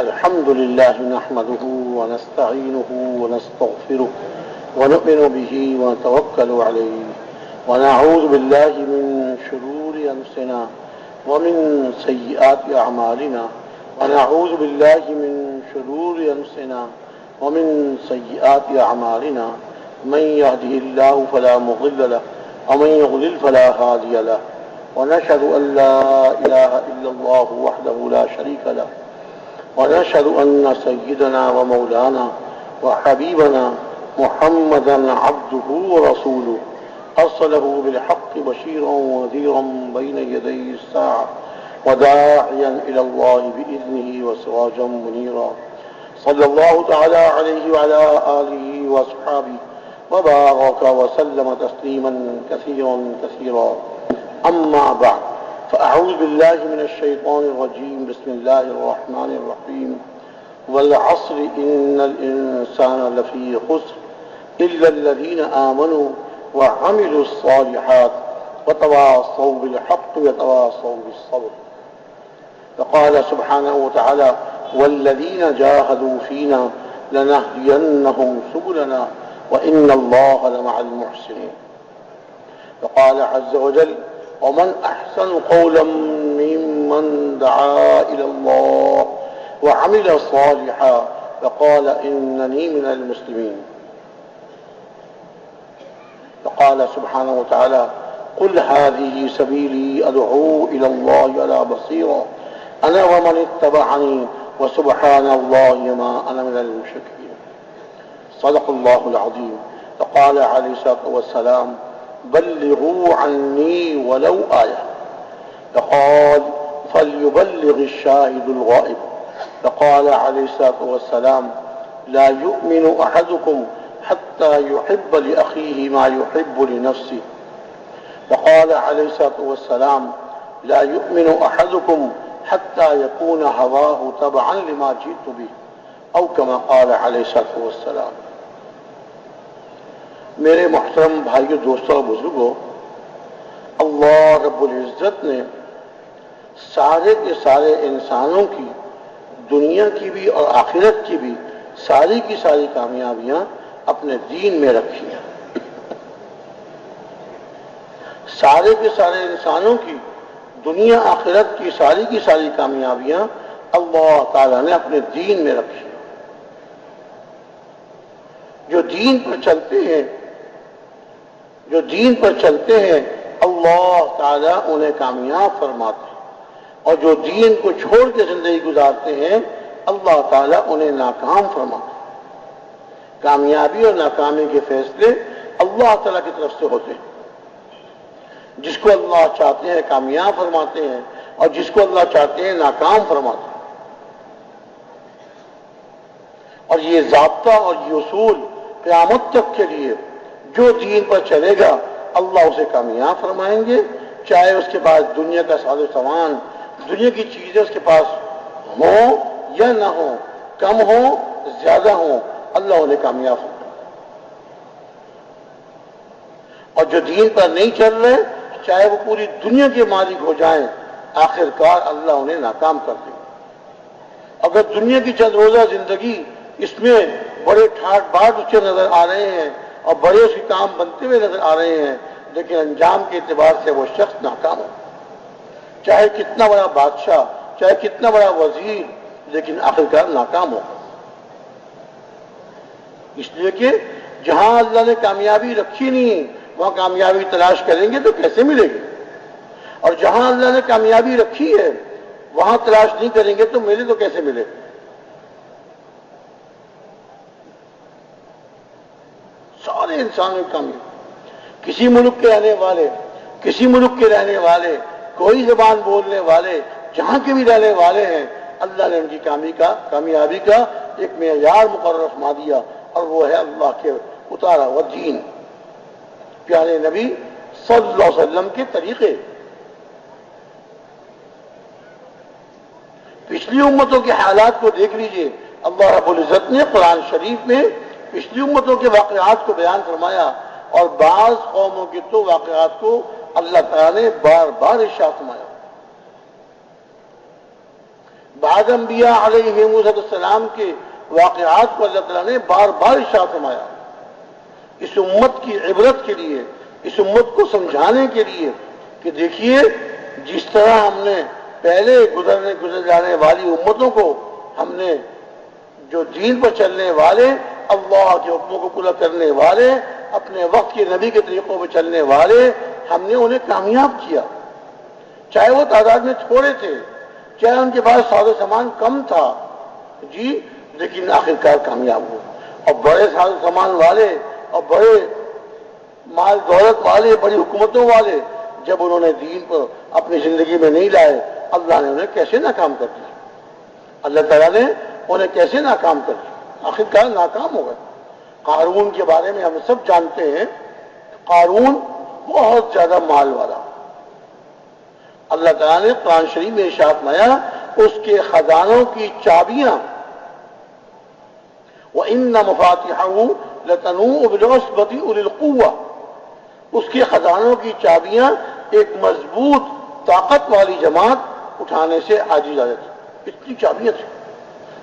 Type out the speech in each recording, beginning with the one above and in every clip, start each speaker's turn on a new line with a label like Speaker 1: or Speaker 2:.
Speaker 1: الحمد لله نحمده ونستعينه ونستغفره ونؤمن به ونتوكل عليه ونعوذ بالله من شرور أنفسنا ومن سيئات أعمالنا ونعوذ بالله من شرور أنفسنا ومن سيئات أعمالنا من يهده الله فلا مضل له ومن يضلل فلا هادي له ونشهد أن لا إله إلا الله وحده لا شريك له ونشهد أن سيدنا ومولانا وحبيبنا محمدا عبده ورسوله أرسله بالحق بشيرا ونذيرا بين يدي الساعة وداعيا إلى الله بإذنه وسراجا منيرا صلى الله تعالى عليه وعلى آله وأصحابه وبارك وسلم تسليما كثيرا كثيرا. أما بعد فأعوذ بالله من الشيطان الرجيم. بسم الله الرحمن الرحيم. والعصر إن الإنسان لفي خسر إلا الذين آمنوا وعملوا الصالحات وتواصوا بالحق وتواصوا بالصبر. فقال سبحانه وتعالى والذين جاهدوا فينا لنهدينهم سبلنا وإن الله لمع المحسنين. فقال عز وجل ومن أحسن قولا ممن دعا إلى الله وعمل صالحا فقال إنني من المسلمين. فقال سبحانه وتعالى قل هذه سبيلي أدعو إلى الله على بصيرة أنا ومن اتبعني وسبحان الله ما أنا من المشركين. صدق الله العظيم. فقال عليه الصلاة والسلام بلغوا عني ولو آية. فقال فليبلغ الشاهد الغائب. فقال عليه الصلاة والسلام لا يؤمن أحدكم حتى يحب لأخيه ما يحب لنفسه. فقال عليه الصلاة والسلام لا يؤمن أحدكم حتى يكون هواه تبعا لما جئت به أو كما قال عليه الصلاة والسلام. میرے محترم بھائیو دوستوں اور بزرگوں، اللہ رب العزت نے سارے کے سارے انسانوں کی، دنیا کی بھی اور آخرت کی بھی ساری کی ساری کامیابیاں اپنے دین میں رکھی ہیں. سارے کے سارے انسانوں کی دنیا آخرت کی ساری کامیابیاں اللہ تعالیٰ نے اپنے دین میں رکھی ہیں. جو دین پر چلتے ہیں اللہ تعالیٰ انہیں کامیاب فرماتے ہیں، اور جو دین کو چھوڑ کے زندگی گزارتے ہیں اللہ تعالیٰ انہیں ناکام فرماتے ہیں. کامیابی اور ناکامی کے فیصلے اللہ تعالیٰ کی طرف سے ہوتے ہیں. جس کو اللہ چاہتے ہیں کامیاب فرماتے ہیں اور جس کو اللہ چاہتے ہیں ناکام فرماتے ہیں. اور یہ ضابطہ اور یہ اصول قیامت تک کے لیے جو دین پر چلے گا اللہ اسے کامیاب فرمائیں گے، چاہے اس کے پاس دنیا کا ساز و سامان، دنیا کی چیزیں اس کے پاس ہوں یا نہ ہوں، کم ہوں زیادہ ہوں، اللہ انہیں کامیاب فرمائے. اور جو دین پر نہیں چل رہے چاہے وہ پوری دنیا کے مالک ہو جائیں آخرکار اللہ انہیں ناکام کر دے. اگر دنیا کی چند روزہ زندگی اس میں بڑے ٹھاٹ باٹ اچھے نظر آ رہے ہیں اور بڑے اس کے کام بنتے ہوئے نظر آ رہے ہیں، لیکن انجام کے اعتبار سے وہ شخص ناکام ہو. چاہے کتنا بڑا بادشاہ، چاہے کتنا بڑا وزیر، لیکن آخرکار ناکام ہو. اس لیے کہ جہاں اللہ نے کامیابی رکھی نہیں وہاں کامیابی تلاش کریں گے تو کیسے ملے گی، اور جہاں اللہ نے کامیابی رکھی ہے وہاں تلاش نہیں کریں گے تو ملے تو کیسے ملے. سارے انسانوں کی کامیابی، کسی ملک کے رہنے والے، کوئی زبان بولنے والے، جہاں کے بھی رہنے والے ہیں، اللہ نے ان کی کامیابی کا ایک معیار مقرر فرما دیا، اور وہ ہے اللہ کے اتارا ہوا دین، پیارے نبی صلی اللہ علیہ وسلم کے طریقے. پچھلی امتوں کے حالات کو دیکھ لیجئے. اللہ رب العزت نے قرآن شریف میں پچھلی امتوں کے واقعات کو بیان فرمایا، اور بعض قوموں کے تو واقعات کو اللہ تعالیٰ نے بار بار ارشاد فرمایا. بعد انبیاء علیہ السلام کے واقعات کو اللہ تعالیٰ نے بار بار ارشاد فرمایا، اس امت کی عبرت کے لیے، اس امت کو سمجھانے کے لیے کہ دیکھیے جس طرح ہم نے پہلے گزر جانے والی امتوں کو، ہم نے جو دین پر چلنے والے، اللہ کے حکموں کو پورا کرنے والے، اپنے وقت کے نبی کے طریقوں پہ چلنے والے، ہم نے انہیں کامیاب کیا، چاہے وہ تعداد میں تھوڑے تھے، چاہے ان کے پاس ساز و سامان کم تھا، جی لیکن آخرکار کامیاب ہوئے۔ اور بڑے ساز و سامان والے اور بڑے مال دولت والے، بڑی حکومتوں والے جب انہوں نے دین پر اپنی زندگی میں نہیں لائے، اللہ نے انہیں کیسے ناکام کر دیا، اللہ تعالیٰ نے انہیں کیسے ناکام کر دیا، آخرکار ناکام ہو گئے۔ قارون کے بارے میں ہم سب جانتے ہیں، قارون بہت زیادہ مال والا، اللہ تعالیٰ نے قرآن شریف میں ارشاد فرمایا اس کے خزانوں کی چابیاں وَإِنَّ مَفَاتِحَهُ لَتَنُوءُ بِالْعُصْبَةِ أُولِي الْقُوَّةِ، اس کے خزانوں کی چابیاں ایک مضبوط طاقت والی جماعت اٹھانے سے عاجز آ جاتی، اتنی چابیاں تھیں۔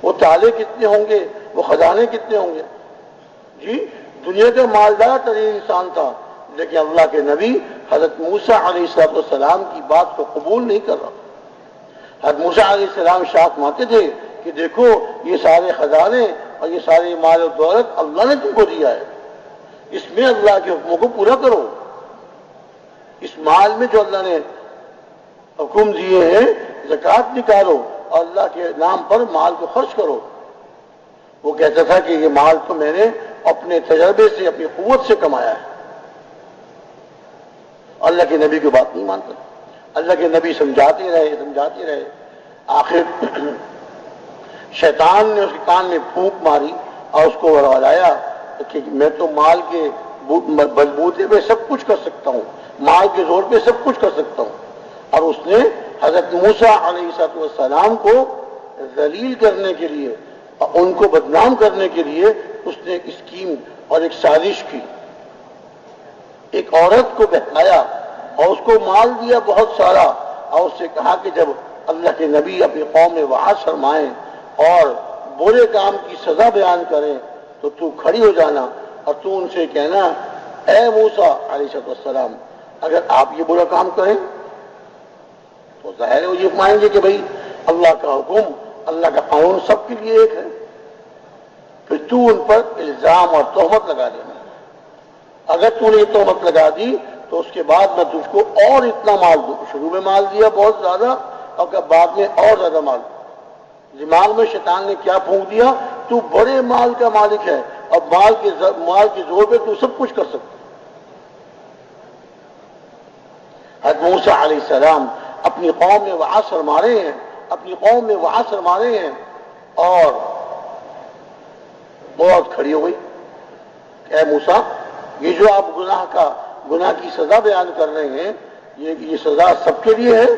Speaker 1: وہ تالے کتنے ہوں گے، وہ خزانے کتنے ہوں گے، جی دنیا کا مالدار ترین انسان تھا، لیکن اللہ کے نبی حضرت موسیٰ علیہ السلام کی بات کو قبول نہیں کر رہا۔ حضرت موسیٰ علیہ السلام شاک مانتے تھے کہ دیکھو یہ سارے خزانے اور یہ سارے مال و دولت اللہ نے تم کو دیا ہے، اس میں اللہ کے حکموں کو پورا کرو، اس مال میں جو اللہ نے حکم دیے ہیں زکوٰۃ نکالو اور اللہ کے نام پر مال کو خرچ کرو۔ وہ کہتا تھا کہ یہ مال تو میں نے اپنے تجربے سے، اپنی قوت سے کمایا ہے۔ اللہ کے نبی کی بات نہیں مانتا، اللہ کے نبی سمجھاتے رہے، آخر شیطان نے اس کے کان میں پھونک ماری اور اس کو وروالایا کہ میں تو مال کے بلبوتے پہ سب کچھ کر سکتا ہوں، مال کے زور پہ سب کچھ کر سکتا ہوں۔ اور اس نے حضرت موسیٰ علیہ السلام کو ذلیل کرنے کے لیے اور ان کو بدنام کرنے کے لیے اس نے ایک اسکیم اور ایک سازش کی، ایک عورت کو بہلایا اور اس کو مال دیا بہت سارا، اور اس سے کہا کہ جب اللہ کے نبی اپنی قوم میں وعظ فرمائیں اور برے کام کی سزا بیان کریں تو تو کھڑی ہو جانا اور تو ان سے کہنا اے موسیٰ علیہ السلام اگر آپ یہ برا کام کریں تو ظاہر ہے وہ یہ مانیں گے کہ بھئی اللہ کا حکم، اللہ کا قانون سب کے لیے ایک ہے، پھر تو ان پر الزام اور تہمت لگا دینا۔ اگر تو نے یہ تہمت لگا دی تو اس کے بعد میں تجھ کو اور اتنا مال دوں، شروع میں مال دیا بہت زیادہ اور بعد میں اور زیادہ مال۔ دماغ میں شیطان نے کیا پھونک دیا، تو بڑے مال کا مالک ہے اور مال کے زور پہ تو سب کچھ کر سکتا۔ حضرت موسیٰ علیہ السلام اپنی قوم میں وعظ فرما رہے ہیں اور بہت کھڑی ہو گئی کہ اے موسیٰ یہ جو آپ گناہ کی سزا بیان کر رہے ہیں یہ سزا سب کے لیے ہے؟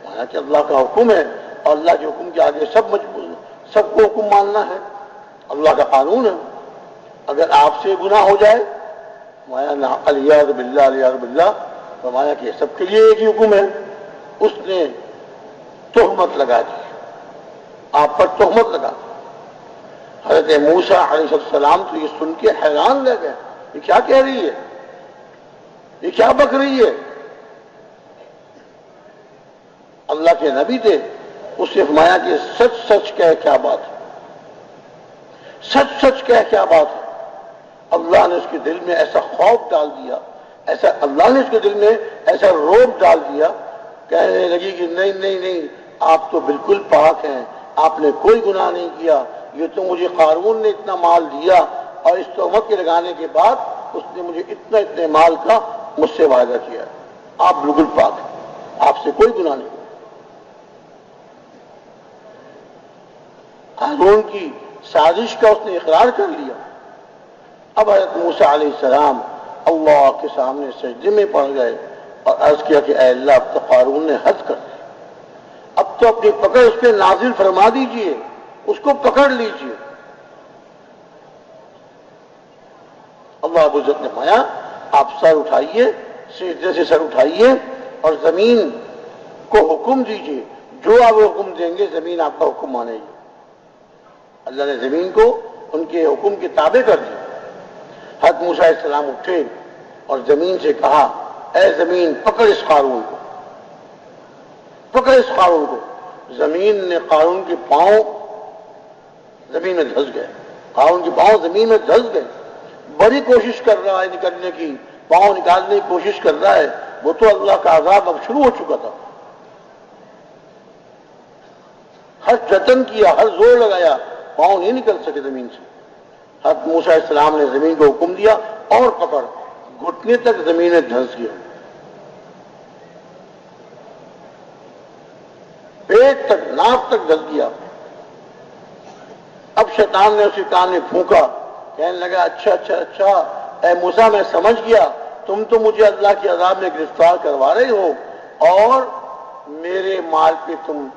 Speaker 1: مانا کہ اللہ کا حکم ہے اور اللہ کے حکم کے آگے سب کو حکم ماننا ہے، اللہ کا قانون ہے۔ اگر آپ سے گناہ ہو جائے مانا الیاذ باللہ فرمایا کہ سب کے لیے ایک ہی حکم ہے۔ اس نے تہمت لگا دی، آپ پر تہمت لگا۔ حضرت موسیٰ علیہ السلام تو یہ سن کے حیران رہ گئے، یہ کیا کہہ رہی ہے، یہ کیا بک رہی ہے؟ اللہ کے نبی تھے، اس نے فرمایا کہ سچ سچ کہہ کیا بات ہے، سچ سچ کہہ کیا بات ہے۔ اللہ نے اس کے دل میں ایسا خوف ڈال دیا، اللہ نے اس کے دل میں ایسا روب ڈال دیا، کہنے لگی کہ نہیں آپ تو بالکل پاک ہیں، آپ نے کوئی گناہ نہیں کیا، یہ تو مجھے قارون نے اتنا مال دیا اور اس تہمت کے لگانے کے بعد اس نے مجھے اتنے مال کا مجھ سے وعدہ کیا، آپ بالکل پاک ہیں، آپ سے کوئی گناہ نہیں۔ قارون کی سازش کا اس نے اقرار کر لیا۔ اب حضرت موسیٰ علیہ السلام اللہ کے سامنے سجدے میں پڑ گئے اور عرض کیا کہ اے اللہ اب تو قارون نے حد کر دی، اب تو اپنی پکڑ اس پہ نازل فرما دیجئے، اس کو پکڑ لیجئے۔ اللہ رب العزت نے فرمایا آپ سر اٹھائیے، سجدے سے سر اٹھائیے اور زمین کو حکم دیجئے جو آپ حکم دیں گے زمین آپ کا حکم مانے گی۔ اللہ نے زمین کو ان کے حکم کے تابع کر دیا۔ حضرت موسیٰ علیہ السلام اٹھے اور زمین سے کہا، اے زمین پکڑ اس قارون کو، پکڑ اس قارون کو۔ زمین نے قارون کے پاؤں زمین میں دھس گئے، قارون کے پاؤں زمین میں دھس گئے۔ بڑی کوشش کر رہا ہے نکلنے کی، پاؤں نکالنے کی کوشش کر رہا ہے، وہ تو اللہ کا عذاب اب شروع ہو چکا تھا۔ ہر جتن کیا، ہر زور لگایا، پاؤں نہیں نکل سکے زمین سے۔ حضرت موسیٰ علیہ السلام نے زمین کو حکم دیا، اور پکڑ، گھٹنے تک زمین میں دھنس گیا، پیٹ تک، ناک تک دھس گیا۔ اب شیطان نے اس کے کان میں پھونکا، کہنے لگا، اچھا اچھا اچھا اے موسیٰ، میں سمجھ گیا، تم تو مجھے اللہ کے عذاب میں گرفتار کروا رہے ہو اور میرے مال پہ تم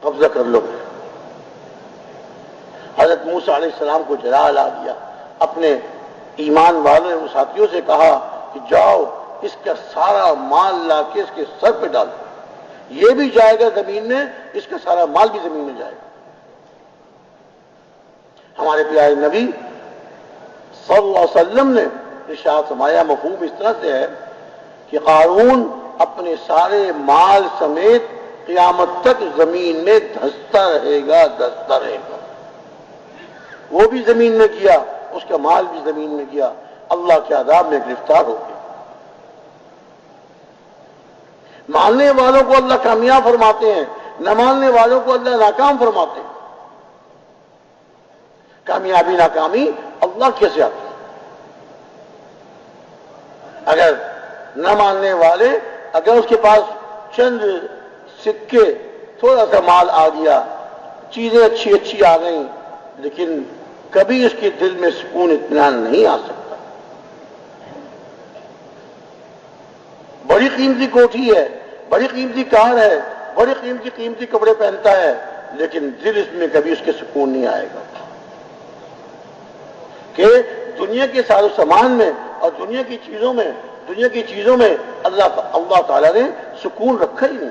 Speaker 1: قبضہ کر لو گے۔ حضرت موسیٰ علیہ السلام کو جلال آ گیا، اپنے ایمان والوں نے ساتھیوں سے کہا کہ جاؤ اس کا سارا مال لا کے اس کے سر پہ ڈالو، یہ بھی جائے گا زمین میں، اس کا سارا مال بھی زمین میں جائے گا۔ ہمارے پیارے نبی صلی اللہ علیہ وسلم نے ارشاد فرمایا، مفہوم اس طرح سے ہے کہ قارون اپنے سارے مال سمیت قیامت تک زمین میں دھستا رہے گا، دھستا رہے گا۔ وہ بھی زمین میں گیا، اس کا مال بھی زمین میں گیا، اللہ کے عذاب میں گرفتار ہو گیا۔ ماننے والوں کو اللہ کامیاب فرماتے ہیں، نہ ماننے والوں کو اللہ ناکام فرماتے ہیں۔ کامیابی ناکامی اللہ کیسے آتی ہے؟ اگر نہ ماننے والے، اگر اس کے پاس چند سکے، تھوڑا سا مال آ گیا، چیزیں اچھی اچھی آ گئیں، لیکن کبھی اس کے دل میں سکون اطمینان نہیں آ سکتا۔ بڑی قیمتی کوٹھی ہے، بڑی قیمتی کار ہے، بڑی قیمتی کپڑے پہنتا ہے، لیکن دل اس میں کبھی اس کے سکون نہیں آئے گا کہ دنیا کے ساز و سامان میں اور دنیا کی چیزوں میں اللہ تعالیٰ نے سکون رکھا ہی نہیں۔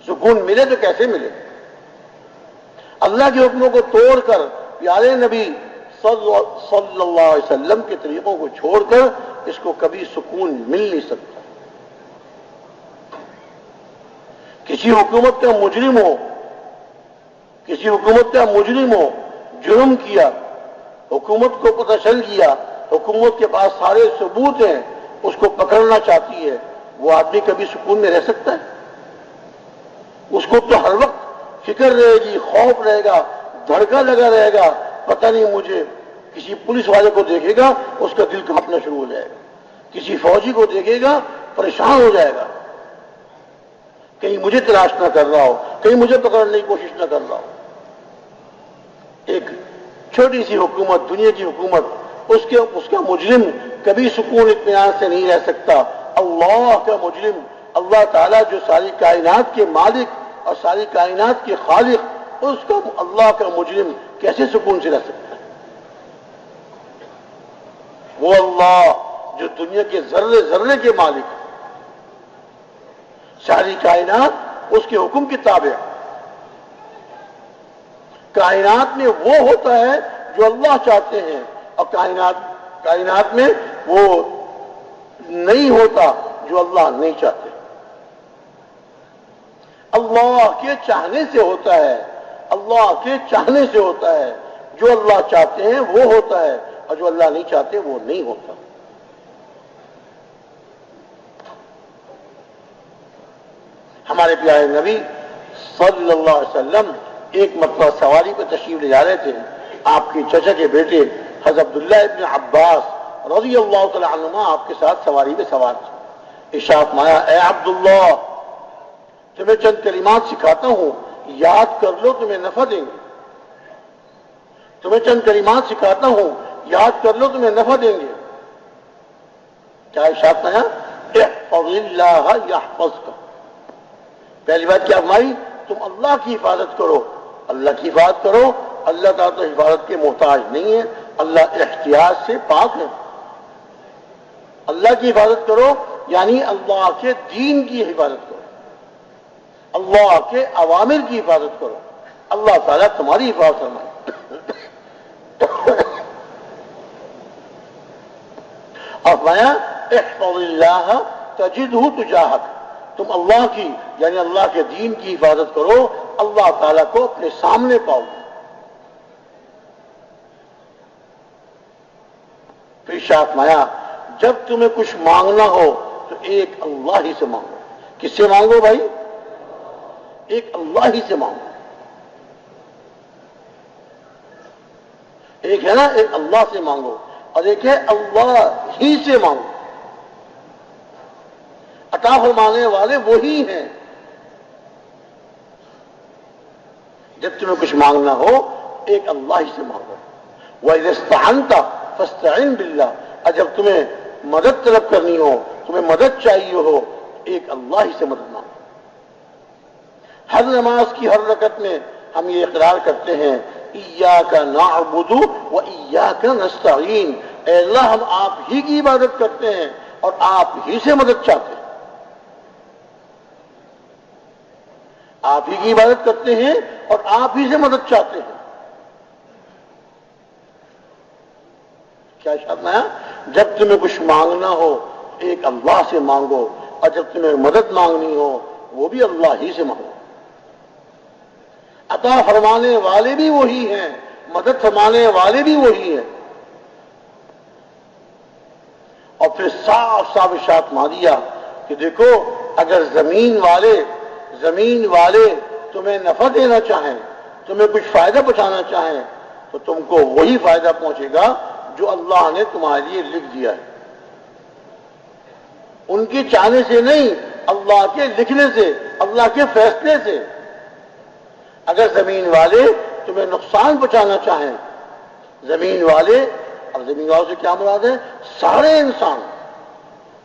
Speaker 1: سکون ملے تو کیسے ملے؟ اللہ کے حکموں کو توڑ کر، پیارے نبی صلی اللہ علیہ وسلم کے طریقوں کو چھوڑ کر اس کو کبھی سکون مل نہیں سکتا۔ کسی حکومت کا مجرم ہو، جرم کیا، حکومت کو پتہ چل گیا، حکومت کے پاس سارے ثبوت ہیں، اس کو پکڑنا چاہتی ہے، وہ آدمی کبھی سکون میں رہ سکتا ہے؟ اس کو تو ہر وقت فکر رہے گی، خوف رہے گا، دھڑکا لگا رہے گا، پتہ نہیں مجھے کسی پولیس والے کو دیکھے گا اس کا دل کانپنا شروع ہو جائے گا، کسی فوجی کو دیکھے گا پریشان ہو جائے گا، کہیں مجھے تلاش نہ کر رہا ہو، کہیں مجھے پکڑنے کی کوشش نہ کر رہا ہو۔ ایک چھوٹی سی حکومت، دنیا کی حکومت، اس کا مجرم کبھی سکون اطمینان سے نہیں رہ سکتا۔ اللہ کا مجرم، اللہ تعالیٰ جو ساری کائنات کے مالک اور ساری کائنات کے خالق، اس کا اللہ کا مجرم کیسے سکون سے رہ سکتا ہے؟ وہ اللہ جو دنیا کے ذرے ذرے کے مالک ہے، ساری کائنات اس کے حکم کی تابع ہے۔ کائنات میں وہ ہوتا ہے جو اللہ چاہتے ہیں، اور کائنات میں وہ نہیں ہوتا جو اللہ نہیں چاہتے۔ اللہ کے چاہنے سے ہوتا ہے، اللہ کے چاہنے سے ہوتا ہے، جو اللہ چاہتے ہیں وہ ہوتا ہے، اور جو اللہ نہیں چاہتے وہ نہیں ہوتا۔ ہمارے پیارے نبی صلی اللہ علیہ وسلم ایک مرتبہ سواری پہ تشریف لے جا رہے تھے، آپ کے چچا کے بیٹے حضرت عبداللہ ابن عباس رضی اللہ تعالی عنہما آپ کے ساتھ سواری پہ سوار تھے۔ ارشاد فرمایا، اے عبداللہ، تمہیں چند کلمات سکھاتا ہوں، یاد کر لو، تمہیں نفع دیں گے۔ تمہیں چند کلمات سکھاتا ہوں، یاد کر لو، تمہیں نفع دیں گے۔ کیا ارشاد فرمایا؟ احفظ اللہ یحفظک۔ پہلی بات کیا فرمائی؟ تم اللہ کی حفاظت کرو، اللہ کی حفاظت کرو۔ اللہ تعالیٰ تو حفاظت کے محتاج نہیں ہے، اللہ احتیاط سے پاک ہے۔ اللہ کی حفاظت کرو یعنی اللہ کے دین کی حفاظت کرو۔ اللہ کے اوامر کی حفاظت کرو، اللہ تعالیٰ تمہاری حفاظت فرمائے۔ اور فرمایا احفظ اللہ تجدہ تجاہک، تم اللہ کی یعنی اللہ کے دین کی حفاظت کرو، اللہ تعالیٰ کو اپنے سامنے پاؤ گے۔ پھر شاہ فرمایا جب تمہیں کچھ مانگنا ہو تو ایک اللہ ہی سے مانگو۔ کس سے مانگو بھائی؟ ایک اللہ ہی سے مانگو۔ ایک ہے نا ایک اللہ سے مانگو، اور ایک ہے اللہ ہی سے مانگو۔ عطا فرمانے والے وہی ہیں۔ جب تمہیں کچھ مانگنا ہو ایک اللہ ہی سے مانگو۔ وَإِذَا اسْتَعَنْتَ فَاسْتَعِنْ بِاللَّهِ، اور جب تمہیں مدد طلب کرنی ہو، تمہیں مدد چاہیے ہو، ایک اللہ ہی سے مدد مانگو۔ ہر نماز کی ہر رکعت میں ہم یہ اقرار کرتے ہیں ایاک نعبد و ایاک نستعین، اے اللہ ہم آپ ہی کی عبادت کرتے ہیں اور آپ ہی سے مدد چاہتے ہیں۔ آپ ہی کی عبادت کرتے ہیں اور آپ ہی سے مدد چاہتے ہیں۔ کیا فرمایا؟ جب تمہیں کچھ مانگنا ہو ایک اللہ سے مانگو، اور جب تمہیں مدد مانگنی ہو وہ بھی اللہ ہی سے مانگو۔ عطا فرمانے والے بھی وہی ہیں، مدد فرمانے والے بھی وہی ہیں۔ اور پھر صاف صاف ارشاد فرما دیا کہ دیکھو اگر زمین والے تمہیں نفع دینا چاہیں، تمہیں کچھ فائدہ پہنچانا چاہیں، تو تم کو وہی فائدہ پہنچے گا جو اللہ نے تمہارے لیے لکھ دیا ہے۔ ان کے چاہنے سے نہیں، اللہ کے لکھنے سے، اللہ کے فیصلے سے۔ اگر زمین والے تمہیں نقصان پہنچانا چاہیں، زمین والے، اب زمین والوں سے کیا مراد ہے؟ سارے انسان،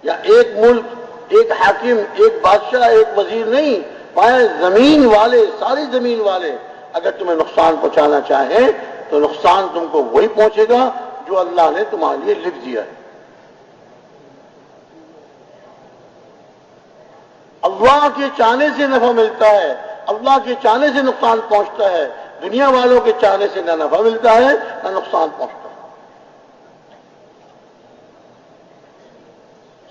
Speaker 1: یا ایک ملک، ایک حاکم، ایک بادشاہ، ایک وزیر نہیں، زمین والے، ساری زمین والے اگر تمہیں نقصان پہنچانا چاہیں تو نقصان تم کو وہی پہنچے گا جو اللہ نے تمہارے لیے لکھ دیا ہے۔ اللہ کے چاہنے سے نفع ملتا ہے، اللہ کے چاہنے سے نقصان پہنچتا ہے، دنیا والوں کے چاہنے سے نہ نفع ملتا ہے نہ نقصان پہنچتا ہے۔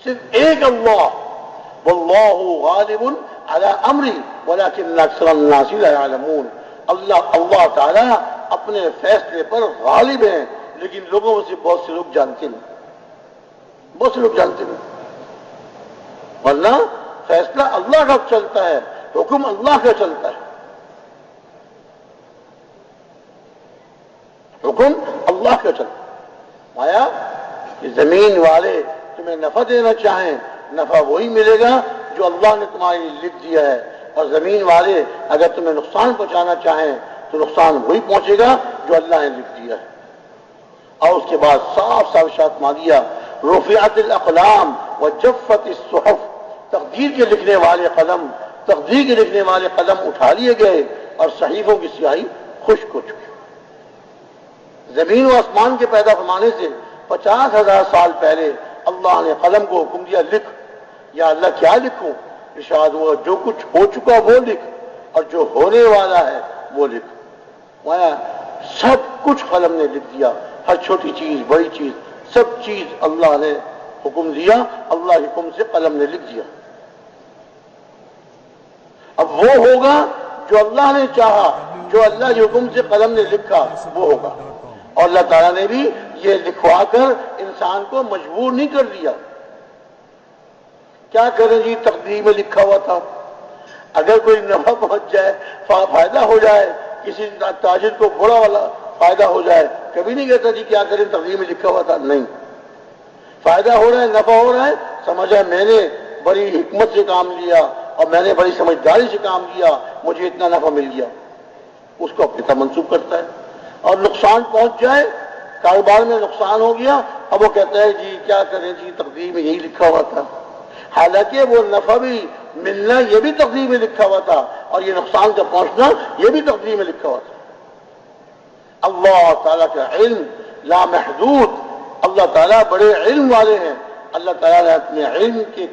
Speaker 1: صرف ایک اللہ، واللہ غالب علی امری ولکن اکثر الناس لا یعلمون، اللہ تعالیٰ اپنے فیصلے پر غالب ہیں، لیکن لوگوں میں سے بہت سے لوگ جانتے نہیں، بہت سے لوگ جانتے نہیں۔ ورنہ فیصلہ اللہ کا چلتا ہے، حکم اللہ کا چلتا ہے، حکم اللہ کا چلتا ہے۔ آیا کہ زمین والے تمہیں نفع دینا چاہیں، نفع وہی ملے گا جو اللہ نے تمہارے لیے لکھ دیا ہے، اور زمین والے اگر تمہیں نقصان پہنچانا چاہیں تو نقصان وہی پہنچے گا جو اللہ نے لکھ دیا ہے۔ اور اس کے بعد صاف صاف ارشاد فرما دیا رفعت الاقلام وجفت الصحف، تقدیر کے لکھنے والے قلم، تقدیر کے لکھنے والے قلم اٹھا لیے گئے اور صحیفوں کی سیاہی خشک ہو چکی۔ زمین و آسمان کے پیدا فرمانے سے 50,000 سال پہلے اللہ نے قلم کو حکم دیا لکھ۔ یا اللہ کیا لکھوں؟ ارشاد ہوا جو کچھ ہو چکا وہ لکھ، اور جو ہونے والا ہے وہ لکھ۔ سب کچھ قلم نے لکھ دیا، ہر چھوٹی چیز بڑی چیز سب چیز اللہ نے حکم دیا، اللہ کے حکم سے قلم نے لکھ دیا۔ اب وہ ہوگا جو اللہ نے چاہا، جو اللہ کے حکم سے قلم نے لکھا وہ ہوگا۔ اور اللہ تعالیٰ نے بھی یہ لکھوا کر انسان کو مجبور نہیں کر دیا۔ کیا کریں جی، تقدیر میں لکھا ہوا تھا، اگر کوئی نفع پہنچ جائے، فائدہ ہو جائے، کسی تاجر کو بڑا والا فائدہ ہو جائے، کبھی نہیں کہتا جی کیا کریں تقدیر میں لکھا ہوا تھا، نہیں، فائدہ ہو رہا ہے، نفع ہو رہا ہے، سمجھا میں نے بڑی حکمت سے کام لیا اور میں نے بڑی سمجھداری سے کام کیا، مجھے اتنا نفع مل گیا، اس کو اپنی طرف منسوخ کرتا ہے۔ اور نقصان پہنچ جائے، کاروبار میں نقصان ہو گیا، اب وہ کہتا ہے جی کیا کریں جی تقدیر میں یہی لکھا ہوا تھا، حالانکہ وہ نفع بھی ملنا یہ بھی تقدیر میں لکھا ہوا تھا، اور یہ نقصان کا پہنچنا یہ بھی تقدیر میں لکھا ہوا تھا۔ اللہ تعالیٰ کا علم لامحدود، اللہ تعالیٰ بڑے علم والے ہیں۔ اللہ تعالیٰ نے اپنے علم کے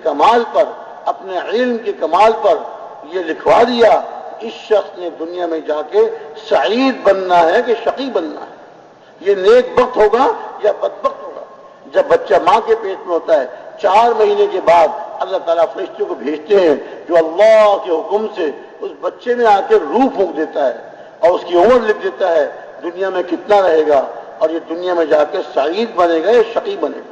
Speaker 1: کمال پر یہ لکھوا دیا اس شخص نے دنیا میں جا کے سعید بننا ہے کہ شقی بننا ہے، یہ نیک بخت ہوگا یا بدبخت ہوگا۔ جب بچہ ماں کے پیٹ میں ہوتا ہے 4 مہینے کے بعد اللہ تعالیٰ فرشتوں کو بھیجتے ہیں جو اللہ کے حکم سے اس بچے میں آ کے روح پھونک دیتا ہے اور اس کی عمر لکھ دیتا ہے دنیا میں کتنا رہے گا، اور یہ دنیا میں جا کے سعید بنے گا یا شقی بنے گا۔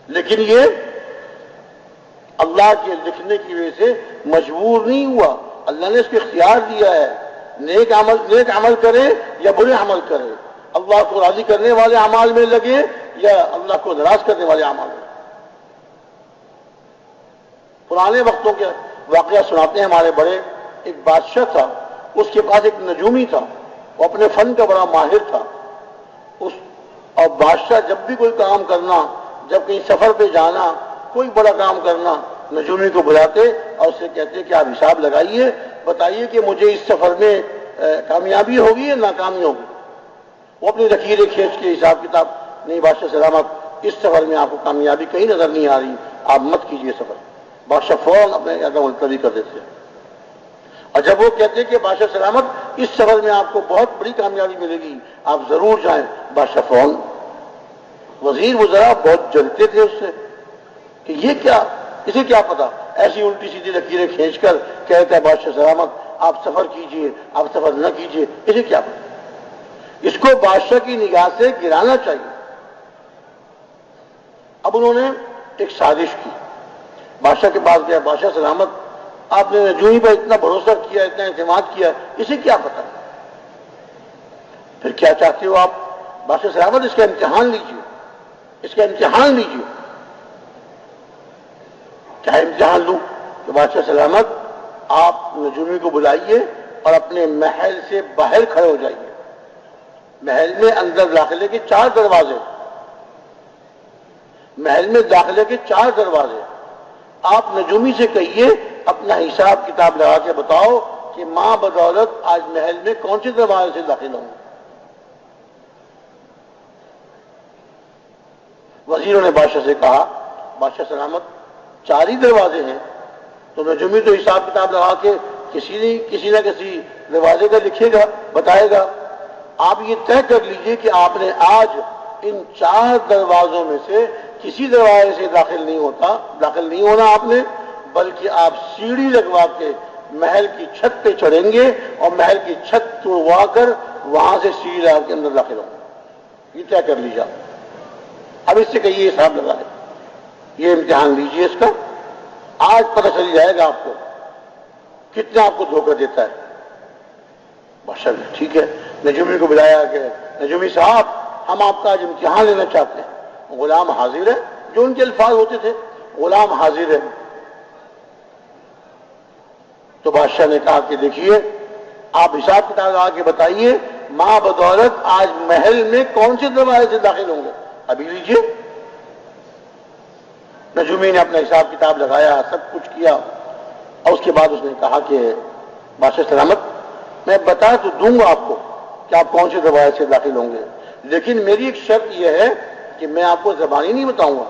Speaker 1: لیکن یہ اللہ کے لکھنے کی وجہ سے مجبور نہیں ہوا، اللہ نے اس کو اختیار دیا ہے، نیک عمل کرے یا برے عمل کرے، اللہ کو راضی کرنے والے اعمال میں لگے یا اللہ کو ناراض کرنے والے اعمال میں۔ پرانے وقتوں کے واقعہ سناتے ہیں ہمارے بڑے، ایک بادشاہ تھا، اس کے پاس ایک نجومی تھا، وہ اپنے فن کا بڑا ماہر تھا، اور بادشاہ جب بھی کوئی کام کرنا، جب کہیں سفر پہ جانا، کوئی بڑا کام کرنا، نجومی کو بلاتے اور اسے کہتے کہ آپ حساب لگائیے، بتائیے کہ مجھے اس سفر میں کامیابی ہوگی یا ناکامی ہوگی۔ وہ اپنی لکیریں کھینچ کے حساب کتاب، نہیں بادشاہ سلامت، اس سفر میں آپ کو کامیابی کہیں نظر نہیں آ رہی، آپ مت کیجئے سفر۔ بادشاہ فوراً اپنے ارادہ ملتوی کر دیتے ہیں، اور جب وہ کہتے کہ بادشاہ سلامت اس سفر میں آپ کو بہت بڑی کامیابی ملے گی، آپ ضرور جائیں، بادشاہ فوراً۔ وزیر وزراء بہت جلتے تھے اس سے کہ یہ کیا، اسے کیا پتا، ایسی الٹی سیدھی لکیریں کھینچ کر کہتا ہے بادشاہ سلامت آپ سفر کیجئے، آپ سفر نہ کیجئے، اسے کیا پتا۔ اس کو بادشاہ کی نگاہ سے گرانا چاہیے۔ اب انہوں نے ایک سازش کی، بادشاہ کے پاس گیا، بادشاہ سلامت آپ نے نجومی پر اتنا بھروسہ کیا، اتنا اعتماد کیا، اسے کیا پتا، پھر کیا چاہتے ہو آپ؟ بادشاہ سلامت اس کا امتحان لیجئے، اس کا امتحان لیجئے۔ کیا امتحان لوں؟ کہ بادشاہ سلامت آپ نجومی کو بلائیے اور اپنے محل سے باہر کھڑے ہو جائیے۔ محل میں اندر داخلے کے 4 دروازے، محل میں داخلے کے 4 دروازے، آپ نجومی سے کہیے اپنا حساب کتاب لگا کے بتاؤ کہ ماں بدولت آج محل میں کون سے دروازے سے داخل ہوں گے۔ وزیروں نے بادشاہ سے کہا بادشاہ سلامت 4 ہی دروازے ہیں، تو نجومی تو حساب کتاب لگا کے کسی نہ کسی دروازے کا لکھے گا، بتائے گا، آپ یہ طے کر لیجئے کہ آپ نے آج ان 4 دروازوں میں سے کسی دروازے سے داخل نہیں ہونا آپ نے، بلکہ آپ سیڑھی لگوا کے محل کی چھت پہ چڑھیں گے اور محل کی چھت توڑوا کر وہاں سے سیڑھی لگا کے اندر داخل ہوں گے، یہ طے کر لیجیے۔ اب اس سے کہیے حساب لگا لیں، یہ امتحان لیجیے اس کا، آج پتہ چل جائے گا آپ کو کتنا آپ کو دھوکہ دیتا ہے۔ بادشاہ ٹھیک ہے، نجومی کو بلایا کہ نجومی صاحب ہم آپ کا آج امتحان لینا چاہتے ہیں۔ غلام حاضر ہے، جو ان کے الفاظ ہوتے تھے، غلام حاضر ہے۔ تو بادشاہ نے کہا کہ دیکھیے آپ حساب کتاب لگا کے بتائیے ماں بدولت آج محل میں کون سے دروازے سے داخل ہوں گے، ابھی لیجیے۔ نجومی نے اپنا حساب کتاب لگایا، سب کچھ کیا، اور اس کے بعد اس نے کہا کہ بادشاہ سلامت میں بتا تو دوں گا آپ کو کہ آپ کون سے دروازے سے داخل ہوں گے، لیکن میری ایک شرط یہ ہے کہ میں آپ کو زبانی نہیں بتاؤں گا،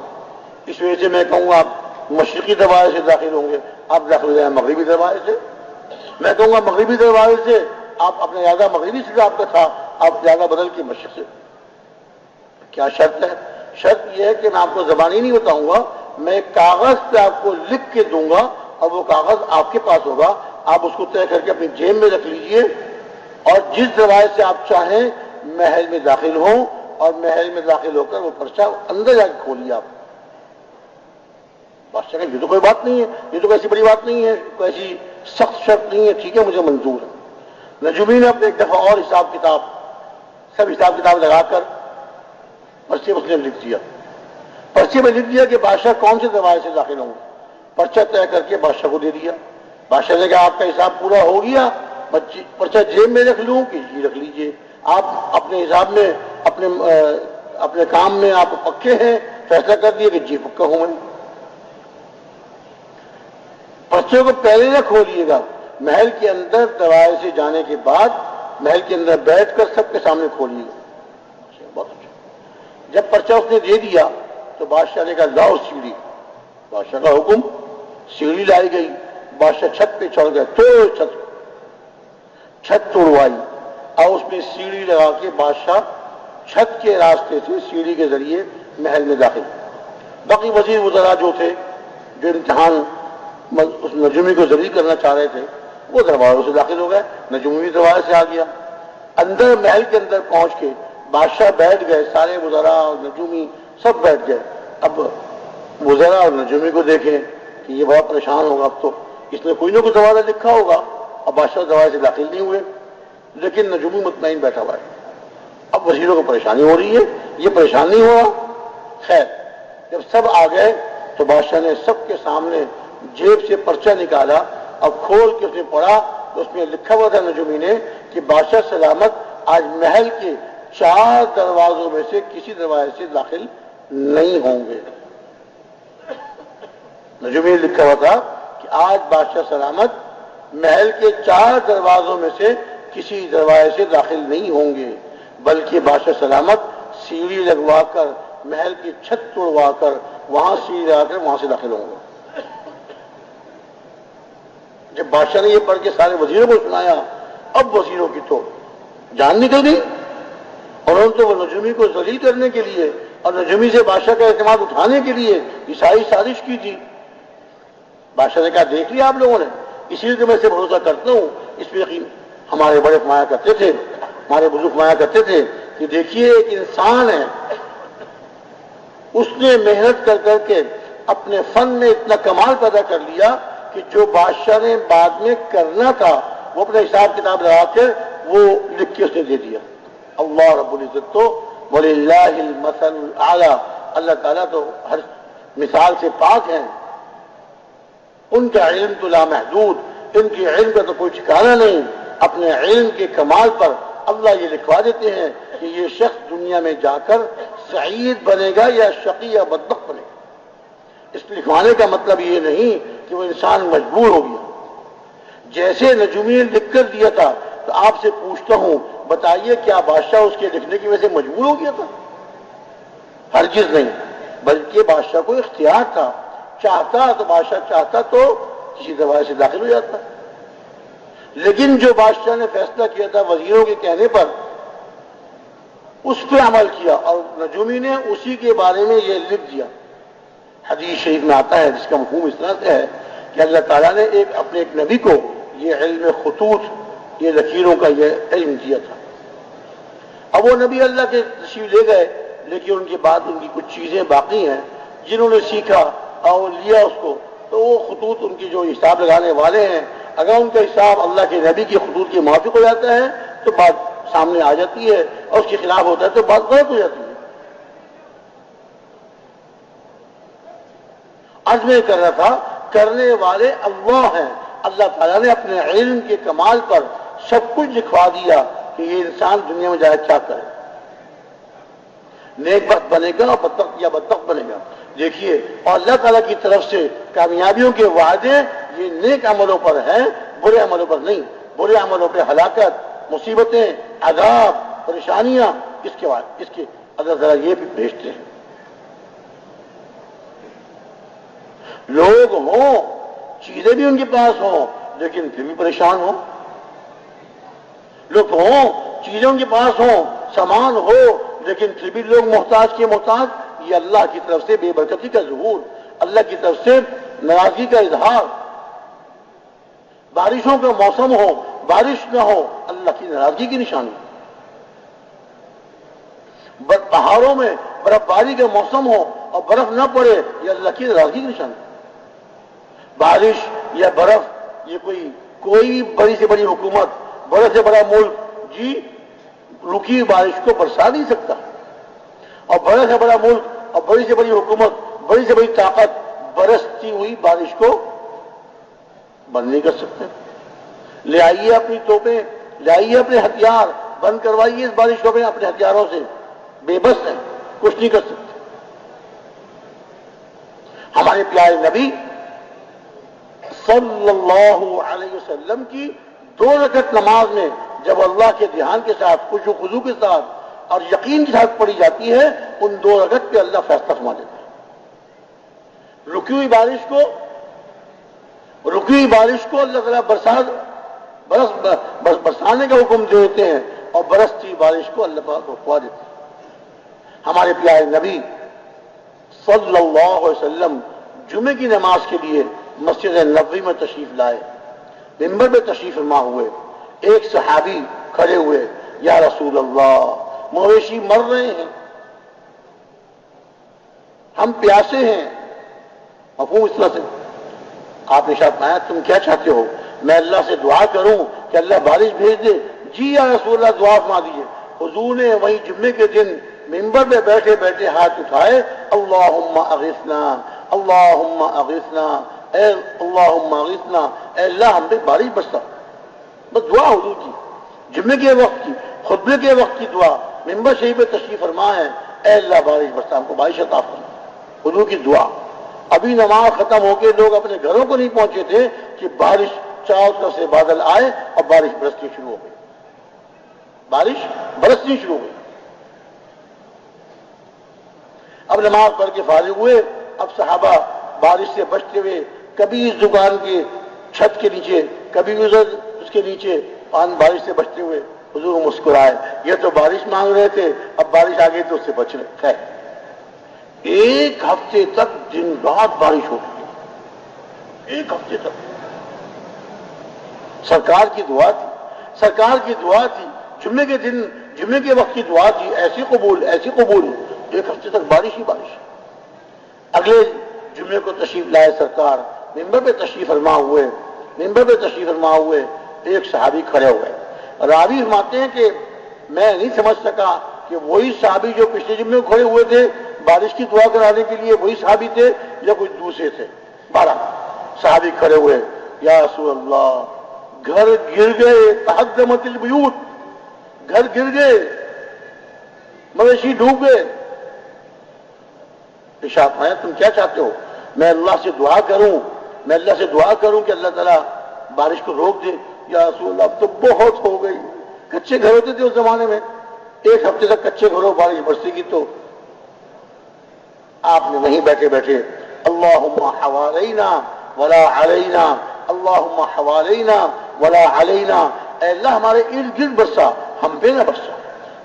Speaker 1: اس وجہ سے میں کہوں گا آپ مشرقی دروازے سے داخل ہوں گے، آپ داخل ہو جائیں مغربی دروازے سے، میں کہوں گا مغربی دروازے سے، آپ اپنا زیادہ مغربی سے آپ کا تھا، آپ زیادہ بدل کے مشرق سے۔ کیا شرط ہے؟ شرط یہ ہے کہ میں آپ کو زبانی نہیں بتاؤں گا، میں کاغذ پہ آپ کو لکھ کے دوں گا اور وہ کاغذ آپ کے پاس ہوگا، آپ اس کو طے کر کے اپنی جیب میں رکھ لیجئے، اور جس دروازے سے آپ چاہیں محل میں داخل ہوں، اور محل میں داخل ہو کر وہ پرچہ اندر جا کے کھولیے آپ۔ بادشاہ کہ یہ تو کوئی بات نہیں ہے، یہ تو ایسی بڑی بات نہیں ہے، کوئی ایسی سخت شرط نہیں ہے، ٹھیک ہے مجھے منظور ہے۔ نجومی نے اپنے ایک دفعہ اور سب حساب کتاب لگا کر پرچے اس نے لکھ دیا، پرچے میں لکھ دیا کہ بادشاہ کون سے دروازے سے داخل ہوں گے، پرچہ طے کر کے بادشاہ کو دے دیا۔ بادشاہ نے کہا آپ کا حساب پورا ہو گیا، پرچہ جیب میں رکھ لوں کہ جی رکھ لیجئے، آپ اپنے حساب میں اپنے کام میں آپ پکے ہیں، فیصلہ کر دیا کہ جی پکا ہوں میں۔ پرچے کو پہلے نہ کھولیے گا، محل کے اندر دروازے سے جانے کے بعد محل کے اندر بیٹھ کر سب کے سامنے کھولیے گا۔ بہت اچھا۔ جب پرچہ اس نے دے دیا تو بادشاہ نے کہا لاؤ سیڑھی، بادشاہ کا حکم، سیڑھی لائی گئی، بادشاہ چھت پہ چڑھ گئے، توڑ چھت توڑوائی اور اس میں سیڑھی لگا کے بادشاہ چھت کے راستے سے سیڑھی کے ذریعے محل میں داخل۔ باقی وزیر وزراء جو تھے، جو امتحان اس نجومی کو ذلیل کرنا چاہ رہے تھے، وہ دروازوں سے داخل ہو گئے، نجومی بھی دروازے سے آ گیا۔ اندر محل کے اندر پہنچ کے بادشاہ بیٹھ گئے، سارے وزراء اور نجومی سب بیٹھ گئے۔ اب وزراء اور نجومی کو دیکھیں کہ یہ بہت پریشان ہوگا، اب تو اس نے کوئی نہ کوئی دروازہ لکھا ہوگا، اب بادشاہ دروازے سے داخل نہیں ہوئے، لیکن نجومی مطمئن بیٹھا ہوا ہے۔ اب وزیروں کو پریشانی ہو رہی ہے، یہ پریشان نہیں ہوا۔ خیر جب سب آ گئے تو بادشاہ نے سب کے سامنے جیب سے پرچہ نکالا اور کھول کے اس نے پڑھا تو اس میں لکھا ہوا تھا نجومی نے کہ بادشاہ سلامت آج محل کے 4 دروازوں میں سے کسی دروازے سے داخل نہیں ہوں گے۔ نجومی نے لکھا ہوا تھا کہ آج بادشاہ سلامت محل کے 4 دروازوں میں سے کسی دروازے سے داخل نہیں ہوں گے، بلکہ بادشاہ سلامت سیڑھی لگوا کر محل کی چھت توڑوا کر وہاں سیڑھی لگا کر وہاں سے داخل ہوں گے۔ جب بادشاہ نے یہ پڑھ کے سارے وزیروں کو سنایا، اب وزیروں کی تو جان نکل گئی، اور انہوں نے تو وہ نجومی کو ذلیل کرنے کے لیے اور نجومی سے بادشاہ کا اعتماد اٹھانے کے لیے یہ ساری سازش کی تھی۔ بادشاہ نے کہا دیکھ لیا آپ لوگوں نے، اسی لیے تو میں سے بھروسہ کرتا ہوں، اس پہ یقین ہمارے بڑے فرمایا کرتے تھے، ہمارے بزرگ فرمایا کرتے تھے کہ دیکھیے ایک انسان ہے، اس نے محنت کر کر کے اپنے فن میں اتنا کمال پیدا کر لیا کہ جو بادشاہ نے بعد میں کرنا تھا وہ اپنا حساب کتاب لگا کے وہ لکھ کے اس نے دے دیا۔ اللہ رب العزت تو وَلِلَّهِ الْمَثَلُ الْأَعْلَىٰ، اللہ تعالیٰ تو ہر مثال سے پاک ہیں، ان کا علم تو لامحدود، ان کے علم کا تو کوئی ٹھکانہ نہیں۔ اپنے علم کے کمال پر اللہ یہ لکھوا دیتے ہیں کہ یہ شخص دنیا میں جا کر سعید بنے گا یا شقی یا بدبخت بنے گا۔ اس لکھوانے کا مطلب یہ نہیں کہ وہ انسان مجبور ہو گیا۔ جیسے نجومی نے لکھ کر دیا تھا تو آپ سے پوچھتا ہوں بتائیے کیا بادشاہ اس کے لکھنے کی وجہ سے مجبور ہو گیا تھا؟ ہرگز نہیں، بلکہ بادشاہ کو اختیار تھا، چاہتا تو بادشاہ چاہتا تو کسی دروازے سے داخل ہو جاتا، لیکن جو بادشاہ نے فیصلہ کیا تھا وزیروں کے کہنے پر اس پہ عمل کیا، اور نجومی نے اسی کے بارے میں یہ لکھ دیا۔ حدیث شریف میں آتا ہے جس کا مفہوم اس طرح سے ہے کہ اللہ تعالیٰ نے اپنے ایک نبی کو یہ علم خطوط، یہ لکیروں کا یہ علم دیا تھا۔ اب وہ نبی اللہ کے تشریف لے گئے، لیکن ان کے بعد ان کی کچھ چیزیں باقی ہیں جنہوں نے سیکھا اور لیا اس کو، تو وہ خطوط ان کی جو حساب لگانے والے ہیں، اگر ان کا حساب اللہ کے نبی کے خطوط کے موافق ہو جاتا ہے تو بات سامنے آ جاتی ہے، اور اس کے خلاف ہوتا ہے تو بات غلط ہو جاتی ہے۔ عزم کر رہا تھا، کرنے والے اللہ ہیں۔ اللہ تعالیٰ نے اپنے علم کے کمال پر سب کچھ لکھوا دیا کہ یہ انسان دنیا میں جائے کیا کرے، نیک بخت بنے گا اور بدبخت یا بدبخت بنے گا۔ دیکھیے، اور اللہ تعالیٰ کی طرف سے کامیابیوں کے وعدے یہ نیک عملوں پر ہیں، برے عملوں پر نہیں۔ برے عملوں پہ ہلاکت، مصیبتیں، عذاب، پریشانیاں، اس کے اللہ تعالیٰ یہ بھی بھیجتے ہیں۔ لوگ ہوں، چیزیں بھی ان کے پاس ہوں، لیکن پھر بھی پریشان ہوں۔ لوگ ہوں، چیزیں ان کے پاس ہوں، سامان ہو، لیکن پھر بھی لوگ محتاج کے محتاج۔ یہ اللہ کی طرف سے بے برکتی کا ظہور، اللہ کی طرف سے ناراضگی کا اظہار۔ بارشوں کا موسم ہو، بارش نہ ہو، اللہ کی ناراضگی کی نشانی۔ پہاڑوں میں برف باری کا موسم ہو اور برف نہ پڑے، یہ اللہ کی ناراضگی کی نشانی۔ بارش یا برف، یہ کوئی بڑی سے بڑی حکومت، بڑے سے بڑا ملک جی رکی بارش کو برسا نہیں سکتا، اور بڑے سے بڑا ملک اور بڑی سے بڑی حکومت، بڑی سے بڑی طاقت برستی ہوئی بارش کو بند نہیں کر سکتے۔ لے آئیے اپنی توپیں، لے آئیے اپنے ہتھیار، بند کروائیے اس بارش کو اپنے ہتھیاروں سے، بے بس ہیں، کچھ نہیں کر سکتے۔ ہمارے پیارے نبی صلی اللہ علیہ وسلم کی 2 رکعت نماز میں جب اللہ کے دھیان کے ساتھ، خشوع و خضوع کے ساتھ اور یقین کے ساتھ پڑھی جاتی ہے، ان 2 رکعت پہ اللہ فیصلہ فرما دیتا ہے۔ رکی ہوئی بارش کو اللہ تعالیٰ برسانے کا حکم دیتے ہیں اور برستی بارش کو اللہ پاک رکوا دیتے ہیں. ہمارے پیارے نبی صلی اللہ علیہ وسلم جمعے کی نماز کے لیے مسجد نبوی میں تشریف لائے، منبر پہ تشریف فرما ہوئے. ایک صحابی کھڑے ہوئے، یا رسول اللہ مویشی مر رہے ہیں، ہم پیاسے ہیں. مفہوم اس طرح سے آپ نے فرمایا تم کیا چاہتے ہو، میں اللہ سے دعا کروں کہ اللہ بارش بھیج دے؟ جی یا رسول اللہ دعا فرما دیجیے. حضور نے وہیں جمعے کے دن منبر پہ بیٹھے بیٹھے ہاتھ اٹھائے، اللہم اغثنا اللہم اغثنا، اے اللہم اغثنا، اے اللہ ہم پہ بارش برسا. بس دعا حضور کی، جمعے کے وقت کی، خطبے کے وقت کی دعا. منبر شریف پہ تشریف فرما ہے، اے اللہ بارش برسا، ہم کو بارش عطا فرما. حضور کی دعا. ابھی نماز ختم ہو کے لوگ اپنے گھروں کو نہیں پہنچے تھے کہ بارش چاروں طرف سے بادل آئے اور بارش برسنی شروع ہو گئی. بارش برسنی شروع ہو گئی. اب نماز پڑھ کے فارغ ہوئے. اب صحابہ بارش سے بچتے ہوئے کبھی اس دکان کے چھت کے نیچے، کبھی ادھر اس کے نیچے بارش سے بچتے ہوئے حضور مسکرائے. یہ تو بارش مانگ رہے تھے، اب بارش آ گئی تو اس سے بچ رہے. خیر ایک ہفتے تک دن رات بارش ہوتی ہے. ایک ہفتے تک سرکار کی دعا تھی. جمعے کے دن، جمعے کے وقت کی دعا تھی، ایسی قبول. ایک ہفتے تک بارش ہی بارش. اگلے جمعے کو تشریف لائے سرکار، منبر پہ تشریف فرما ہوئے. ایک صحابی کھڑے ہوئے. راوی فرماتے ہیں کہ میں نہیں سمجھ سکا کہ وہی صحابی جو پچھلے جمعے کو کھڑے ہوئے تھے بارش کی دعا کرانے کے لیے وہی صحابی تھے یا کچھ دوسرے تھے. 12 صحابی کھڑے ہوئے، یا رسول اللہ گھر گر گئے، تہدمت البیوت، گھر گر گئے، مویشی ڈوب گئے. ارشاد فرمایا تم کیا چاہتے ہو، میں اللہ سے دعا کروں کہ اللہ تعالیٰ بارش کو روک دے؟ یا رسول اللہ اب تو بہت ہو گئی. کچے گھر ہوتے تھے اس زمانے میں، ایک ہفتے تک کچے گھروں بارش برسے گی تو. آپ نے وہیں بیٹھے بیٹھے اللہم حوالینا ولا علینا، اللہم حوالینا ولا علینا، اے اللہ ہمارے ارد گرد برسا، ہم پہ نہ برسا.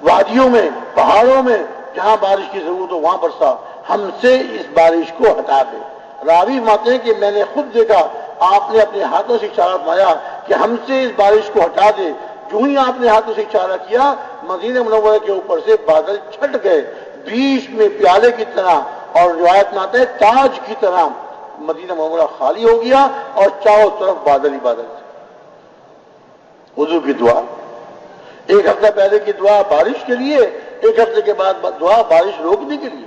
Speaker 1: وادیوں میں، پہاڑوں میں جہاں بارش کی ضرورت ہو وہاں برسا، ہم سے اس بارش کو ہٹا دے. راوی فرماتے ہیں کہ میں نے خود دیکھا آپ نے اپنے ہاتھوں سے اشارہ فرمایا کہ ہم سے اس بارش کو ہٹا دے. جو ہی آپ نے ہاتھوں سے اشارہ کیا مدینہ منورہ کے اوپر سے بادل چھٹ گئے، بیچ میں پیالے کی طرح اور روایت میں آتا ہے تاج کی طرح مدینہ منورہ خالی ہو گیا اور چاروں طرف بادل ہی بادل تھے. حضور کی دعا، ایک ہفتہ پہلے کی دعا بارش کے لیے، ایک ہفتے کے بعد دعا بارش روکنے کے لیے.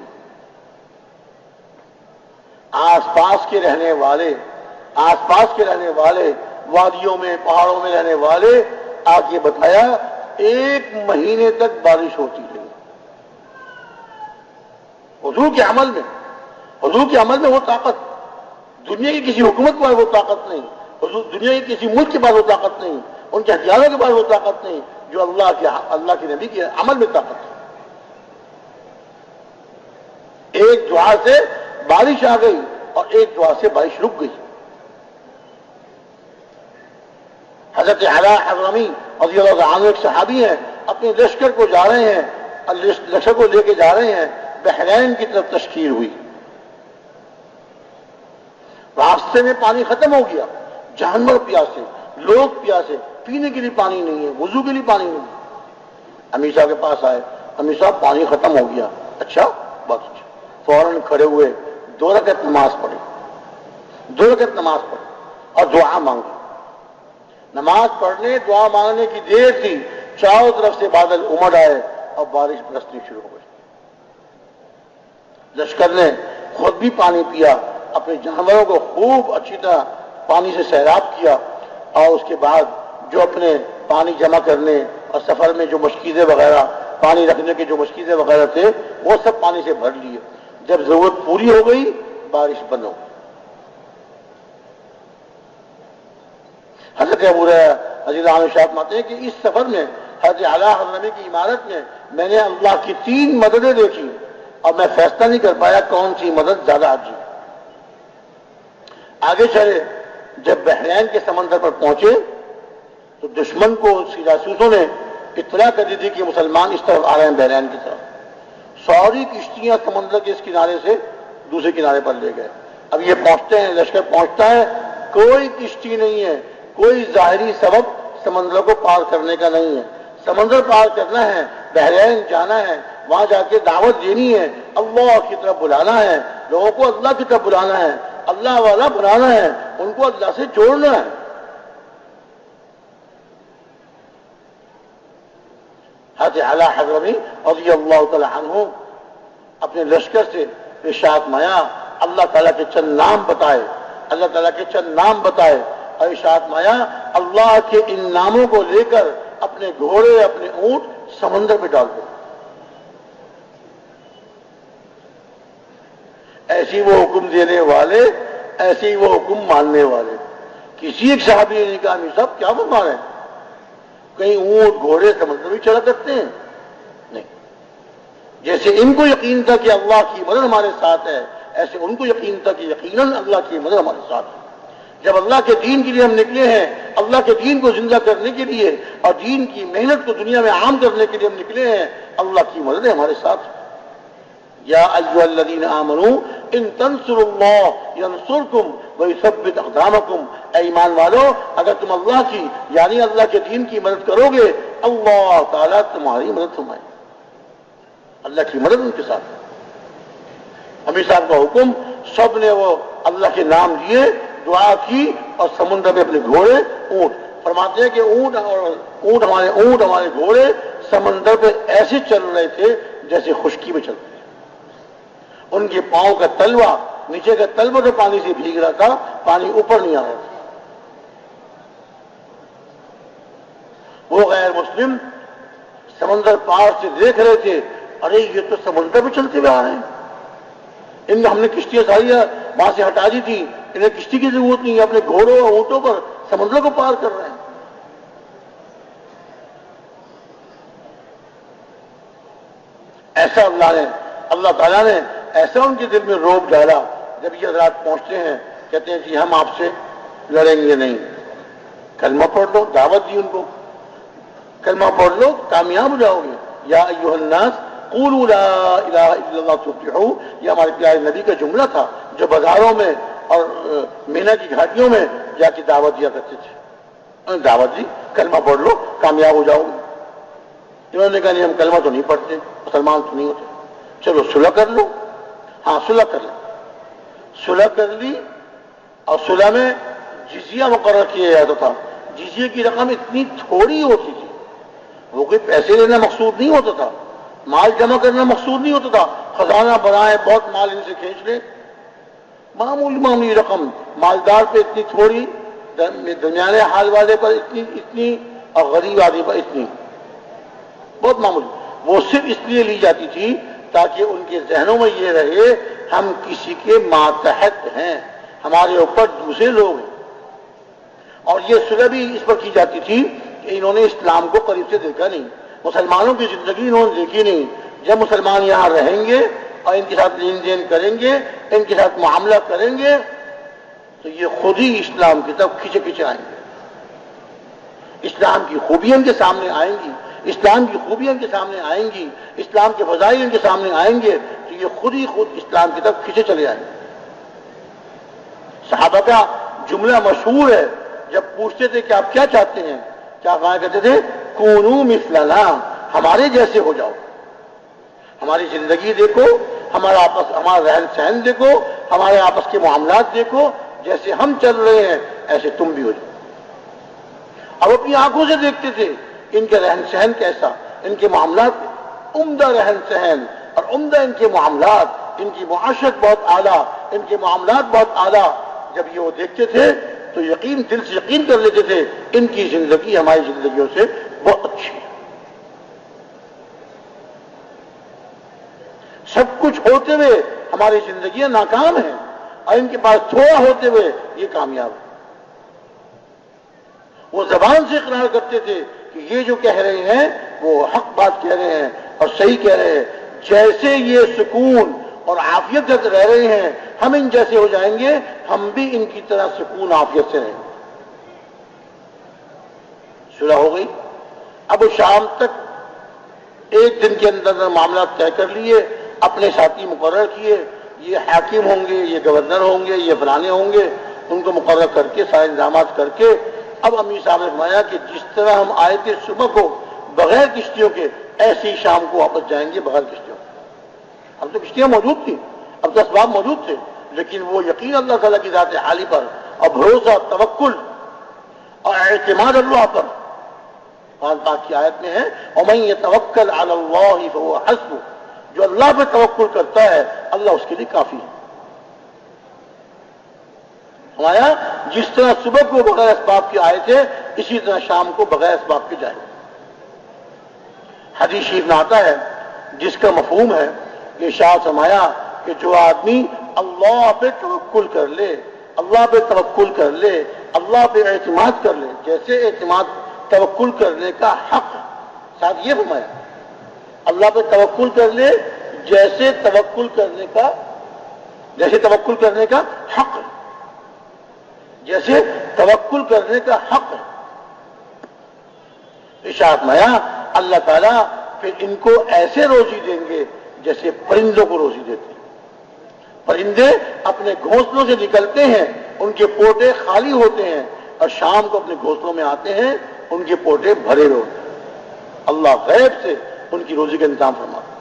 Speaker 1: آس پاس کے رہنے والے وادیوں میں، پہاڑوں میں رہنے والے آگے بتایا 1 مہینے تک بارش ہوتی رہی. حضور کے عمل میں وہ طاقت، دنیا کی کسی حکومت کے پاس وہ طاقت نہیں، حضور دنیا کے کسی ملک کے پاس وہ طاقت نہیں، ان کے ہتھیاروں کے پاس وہ طاقت نہیں جو اللہ کے نبی کے عمل میں طاقت ہے. ایک دعا سے بارش آ گئی اور ایک دعا سے بارش رک گئی. حضرت علا حضرمی رضی اللہ عنہ ایک صحابی ہیں، اپنے لشکر کو جا رہے ہیں، لشکر کو لے کے جا رہے ہیں، بحرین کی طرف تشکیل ہوئی. راستے میں پانی ختم ہو گیا، جانور پیاسے، لوگ پیاسے، پینے کے لیے پانی نہیں ہے، وضو کے لیے پانی نہیں ہے. امیر صاحب کے پاس آئے، امیر صاحب پانی ختم ہو گیا. اچھا بہت اچھا. فوراً کھڑے ہوئے، 2 رکعت نماز پڑھی اور دعا مانگی. نماز پڑھنے دعا مانگنے کی دیر تھی، چاروں طرف سے بادل امڑ آئے اور بارش برسنی شروع ہو گئی. لشکر نے خود بھی پانی پیا، اپنے جانوروں کو خوب اچھی طرح پانی سے سیراب کیا، اور اس کے بعد جو اپنے پانی جمع کرنے اور سفر میں جو مشکیزیں وغیرہ، پانی رکھنے کے جو مشکیزیں وغیرہ تھے وہ سب پانی سے بھر لیے. جب ضرورت پوری ہو گئی بارش بند ہو گئی. حضرت ابو ہریرہ رضی اللہ عنہ ارشاد فرماتے ہیں کہ اس سفر میں حضرت اعلیٰ حضرت کی عمارت میں میں نے اللہ کی 3 مددیں دیکھی اور میں فیصلہ نہیں کر پایا کون سی مدد زیادہ عجیب. آگے چلے، جب بحرین کے سمندر پر پہنچے تو دشمن کو اس کی جاسوسوں نے اطلاع کر دی تھی کہ مسلمان اس طرف آ رہے ہیں، بحرین کی طرف۔ ساری کشتیاں سمندر کے اس کنارے سے دوسرے کنارے پر لے گئے۔ اب یہ پہنچتے ہیں، لشکر پہنچتا ہے، کوئی کشتی نہیں ہے، کوئی ظاہری سبب سمندر کو پار کرنے کا نہیں ہے۔ سمندر پار کرنا ہے، بحرین جانا ہے، وہاں جا کے دعوت دینی ہے، اللہ کی طرف بلانا ہے، لوگوں کو اللہ کی طرف بلانا ہے، اللہ والا بنانا ہے، ان کو اللہ سے جوڑنا ہے۔ حضرت اعلیٰ حضرمی رضی اللہ تعالی عنہ اپنے لشکر سے ارشاد مایا، اللہ تعالیٰ کے چند نام بتائے، اللہ تعالیٰ کے چند نام بتائے اور ارشاد مایا اللہ کے ان ناموں کو لے کر اپنے گھوڑے، اپنے اونٹ سمندر پہ ڈال دو۔ ایسی وہ حکم دینے والے، ایسے ہی وہ حکم ماننے والے۔ کسی ایک صحابی نے کہا امیر صاحب کیا فرما رہے ہیں؟ کہیں اونٹ گھوڑے سمندر بھی چلا کرتے ہیں؟ نہیں۔ جیسے ان کو یقین تھا کہ اللہ کی مدد ہمارے ساتھ ہے، ایسے ان کو یقین تھا کہ یقیناً اللہ کی مدد ہمارے ساتھ ہے۔ جب اللہ کے دین کے لیے ہم نکلے ہیں، اللہ کے دین کو زندہ کرنے کے لیے اور دین کی محنت کو دنیا میں عام کرنے کے لیے ہم نکلے ہیں، اللہ کی مدد ہمارے ساتھ ہے۔ یا ایھا الذین آمنوا ان تنصروا اللہ ینصرکم ویثبت اقدامکم، اے ایمان والو اگر تم اللہ کی یعنی اللہ کے دین کی مدد کرو گے، اللہ تعالیٰ تمہاری مدد فرمائے۔ اللہ کی مدد ان کے ساتھ ہے۔ امیر صاحب کا حکم، سب نے وہ اللہ کے نام لیے، دعا کی اور سمندر میں اپنے گھوڑے، اونٹ، فرماتے ہیں کہ اونٹ ہمارے گھوڑے سمندر پہ ایسے چل رہے تھے جیسے خشکی میں چلتے ہیں۔ ان کے پاؤں کا تلوا، نیچے کا تلوا تو پانی سے بھیگ رہا تھا، پانی اوپر نہیں آ رہا تھا۔ وہ غیر مسلم سمندر پار سے دیکھ رہے تھے، ارے یہ تو سمندر میں چلتے ہوئے آ رہے ہیں، ان ہم نے کشتیاں ساری وہاں سے ہٹا دی تھی، انہیں کشتی کی ضرورت نہیں ہے، اپنے گھوڑوں اور اونٹوں پر سمندر کو پار کر رہے ہیں۔ ایسا اللہ تعالیٰ نے ایسا ان کے دل میں روب ڈالا، جب یہ حضرات پہنچتے ہیں کہتے ہیں جی ہم آپ سے لڑیں گے نہیں، کلمہ پڑھ لو، دعوت دی ان کو، کلمہ پڑھ لو کامیاب ہو جاؤ گے۔ یا ایھا الناس قولوا لا الہ الا اللہ تفلحوا، یہ ہمارے پیارے نبی کا جملہ تھا جو بازاروں میں اور مینا کی گھاٹیوں میں جا کے دعوت دیا کرتے تھے۔ دعوت دی کلمہ پڑھ لو کامیاب ہو جاؤ گے۔ انہوں نے کہا نہیں ہم کلمہ تو نہیں پڑھتے، مسلمان تو نہیں ہوتے، چلو صلح کر لو۔ ہاں صلح کر لیں، صلح کر لی، اور صلح میں جزیہ مقرر کیا جاتا تھا۔ جزیے کی رقم اتنی تھوڑی ہوتی تھی، وہ کوئی پیسے لینا مقصود نہیں ہوتا تھا، مال جمع کرنا مقصود نہیں ہوتا تھا، خزانہ بنائے بہت مال ان سے کھینچ لے، معمولی رقم، مالدار پہ اتنی تھوڑی، درمیانے حال والے پر اتنی اور غریب آدمی پر اتنی، بہت معمولی۔ وہ صرف اس لیے لی جاتی تھی تاکہ ان کے ذہنوں میں یہ رہے ہم کسی کے ماتحت ہیں، ہمارے اوپر دوسرے لوگ ہیں۔ اور یہ صلح بھی اس پر کی جاتی تھی کہ انہوں نے اسلام کو قریب سے دیکھا نہیں، مسلمانوں کی زندگی انہوں نے دیکھی نہیں۔ جب مسلمان یہاں رہیں گے اور ان کے ساتھ لین دین کریں گے، ان کے ساتھ معاملہ کریں گے، تو یہ خود ہی اسلام کی طرف کھچے آئیں گے، اسلام کی خوبیاں ان کے سامنے آئیں گی، اسلام کی خوبیاں ان کے سامنے آئیں گی، اسلام کے فضائل ان کے سامنے آئیں گے، تو یہ خود ہی اسلام کی طرف کھچے چلے آئیں گے۔ صحابہ کا جملہ مشہور ہے، جب پوچھتے تھے کہ آپ کیا چاہتے ہیں، کیا کہا کرتے تھے، کونوا مثلنا، ہمارے جیسے ہو جاؤ، ہماری زندگی دیکھو، ہمارا رہن سہن دیکھو، ہمارے آپس کے معاملات دیکھو، جیسے ہم چل رہے ہیں ایسے تم بھی ہو جاؤ۔ اب اپنی آنکھوں سے دیکھتے تھے ان کے رہن سہن کیسا، ان کے معاملات عمدہ رہن سہن اور عمدہ ان کے معاملات، ان کی معاشرت بہت اعلیٰ، ان کے معاملات بہت اعلیٰ۔ جب یہ وہ دیکھتے تھے تو دل سے یقین کر لیتے تھے ان کی زندگی ہماری زندگیوں سے بہت اچھی ہے۔ سب کچھ ہوتے ہوئے ہماری زندگیاں ناکام ہیں، اور ان کے پاس تھوڑا ہوتے ہوئے یہ کامیاب ہے۔ وہ زبان سے اقرار کرتے تھے کہ یہ جو کہہ رہے ہیں وہ حق بات کہہ رہے ہیں اور صحیح کہہ رہے ہیں، جیسے یہ سکون اور عافیت سے رہ رہے ہیں، ہم ان جیسے ہو جائیں گے، ہم بھی ان کی طرح سکون عافیت سے رہیں گے۔ صلح ہو گئی۔ اب شام تک ایک دن کے اندر معاملات طے کر لیے، اپنے ساتھی مقرر کیے، یہ حاکم ہوں گے، یہ گورنر ہوں گے، یہ فلانے ہوں گے، ان کو مقرر کر کے سارے انتظامات کر کے اب امیر صاحب نے فرمایا کہ جس طرح ہم آئے تھے صبح کو بغیر کشتیوں کے، ایسے ہی شام کو واپس جائیں گے بغیر کشتیوں کے۔ اب تو کشتیاں موجود تھیں، اب تو اسباب موجود تھے، لیکن وہ یقین اللہ تعالیٰ کی ذات عالی پر اور بھروسہ، توکل اور اعتماد اللہ پر۔ قرآن پاک کی آیت میں ہے وَمَن يَتَوَكَّلْ عَلَى اللَّهِ فَهُوَ حَسْبُهُ، جو اللہ پہ توکل کرتا ہے اللہ اس کے لیے کافی ہے۔ ہمارا جس طرح صبح کو بغیر اسباب کے آئے تھے، اسی طرح شام کو بغیر اسباب کے جائیں۔ حدیث شریف میں آتا ہے جس کا مفہوم ہے کہ ارشاد فرمایا کہ جو آدمی اللہ پہ توکل کر لے، اللہ پہ توکل کر لے، اللہ پہ اعتماد کر لے، جیسے اعتماد توکل کرنے کا حق، ساتھ یہ فرمایا اللہ پہ توکل کر لے جیسے توکل کرنے کا حق ہے، جیسے توکل کرنے کا حق ہے۔ ارشاد فرمایا اللہ تعالیٰ پھر ان کو ایسے روزی دیں گے جیسے پرندوں کو روزی دیتے ہیں۔ پرندے اپنے گھونسلوں سے نکلتے ہیں، ان کے پوٹے خالی ہوتے ہیں، اور شام کو اپنے گھونسلوں میں آتے ہیں، ان کے پوٹے بھرے ہوئے ہوتے ہیں۔ اللہ غیب سے ان کی روزی کا انتظام فرماتا ہے۔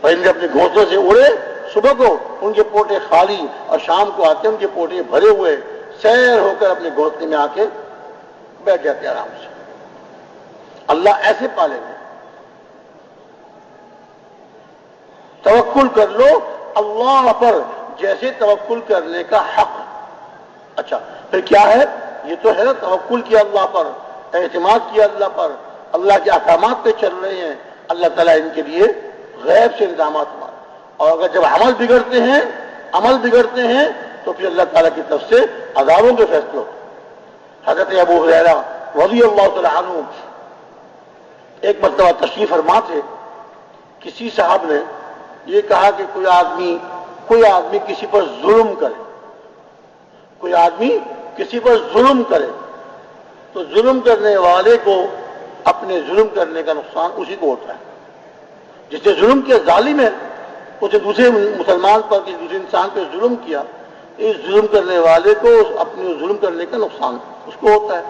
Speaker 1: پرندے اپنے گھونسلوں سے اڑے صبح کو، ان کے پوٹے خالی، اور شام کو آتے ہیں ان کے پوٹے بھرے ہوئے، سیر ہو کر اپنے گھونسلے میں آ کے بیٹھ جاتے ہیں آرام سے۔ اللہ ایسے پالے گا۔ توکل کر لو اللہ پر جیسے توکل کرنے کا حق۔ اچھا پھر کیا ہے؟ یہ تو ہے نا توکل کیا اللہ پر، اعتماد کیا اللہ پر، اللہ کے احکامات پہ چل رہے ہیں، اللہ تعالیٰ ان کے لیے غیب سے انتظامات مارے۔ اور اگر جب عمل بگڑتے ہیں تو پھر اللہ تعالیٰ کی طرف سے عذابوں کے فیصلے ہوتے ہیں۔ حضرت ابو ہریرہ رضی اللہ تعالیٰ عنہ ایک مرتبہ تشریف فرما تھے، کسی صاحب نے یہ کہا کہ کوئی آدمی کسی پر ظلم کرے، تو ظلم کرنے والے کو اپنے ظلم کرنے کا نقصان اسی کو ہوتا ہے۔ جس نے ظلم کیا ظالم ہے، اسے دوسرے مسلمان پر کسی دوسرے انسان پہ ظلم کیا، اس ظلم کرنے والے کو اپنے ظلم کرنے کا نقصان اس کو ہوتا ہے۔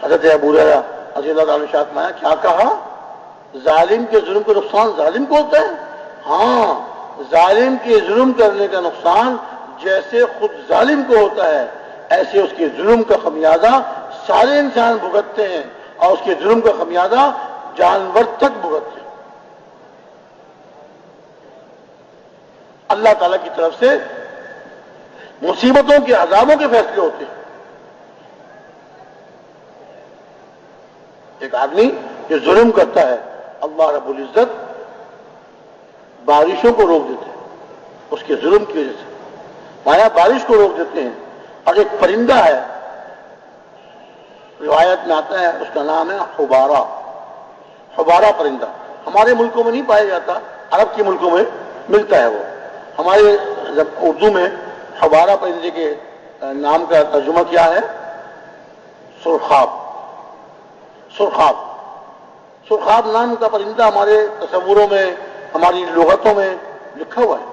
Speaker 1: حضرت ابو ہریرہ رضی اللہ تعالیٰ عنہ نے فرمایا کیا کہا؟ ظالم کے ظلم کا نقصان ظالم کو ہوتا ہے؟ ہاں، ظالم کے ظلم کرنے کا نقصان جیسے خود ظالم کو ہوتا ہے، ایسے اس کے ظلم کا خمیازہ سارے انسان بھگتتے ہیں، اور اس کے ظلم کا خمیازہ جانور تک بھگتتے ہیں۔ اللہ تعالیٰ کی طرف سے مصیبتوں کے عذابوں کے فیصلے ہوتے ہیں۔ ایک آدمی جو ظلم کرتا ہے، اللہ رب العزت بارشوں کو روک دیتے ہیں اس کے ظلم کی وجہ سے، مایا بارش کو روک دیتے ہیں۔ اور ایک پرندہ ہے، روایت میں آتا ہے اس کا نام ہے حبارہ پرندہ۔ ہمارے ملکوں میں نہیں پایا جاتا، عرب کے ملکوں میں ملتا ہے وہ۔ ہمارے اردو میں حبارہ پرندے کے نام کا ترجمہ کیا ہے؟ سرخاب نام کا پرندہ ہمارے تصوروں میں، ہماری لغتوں میں لکھا ہوا ہے،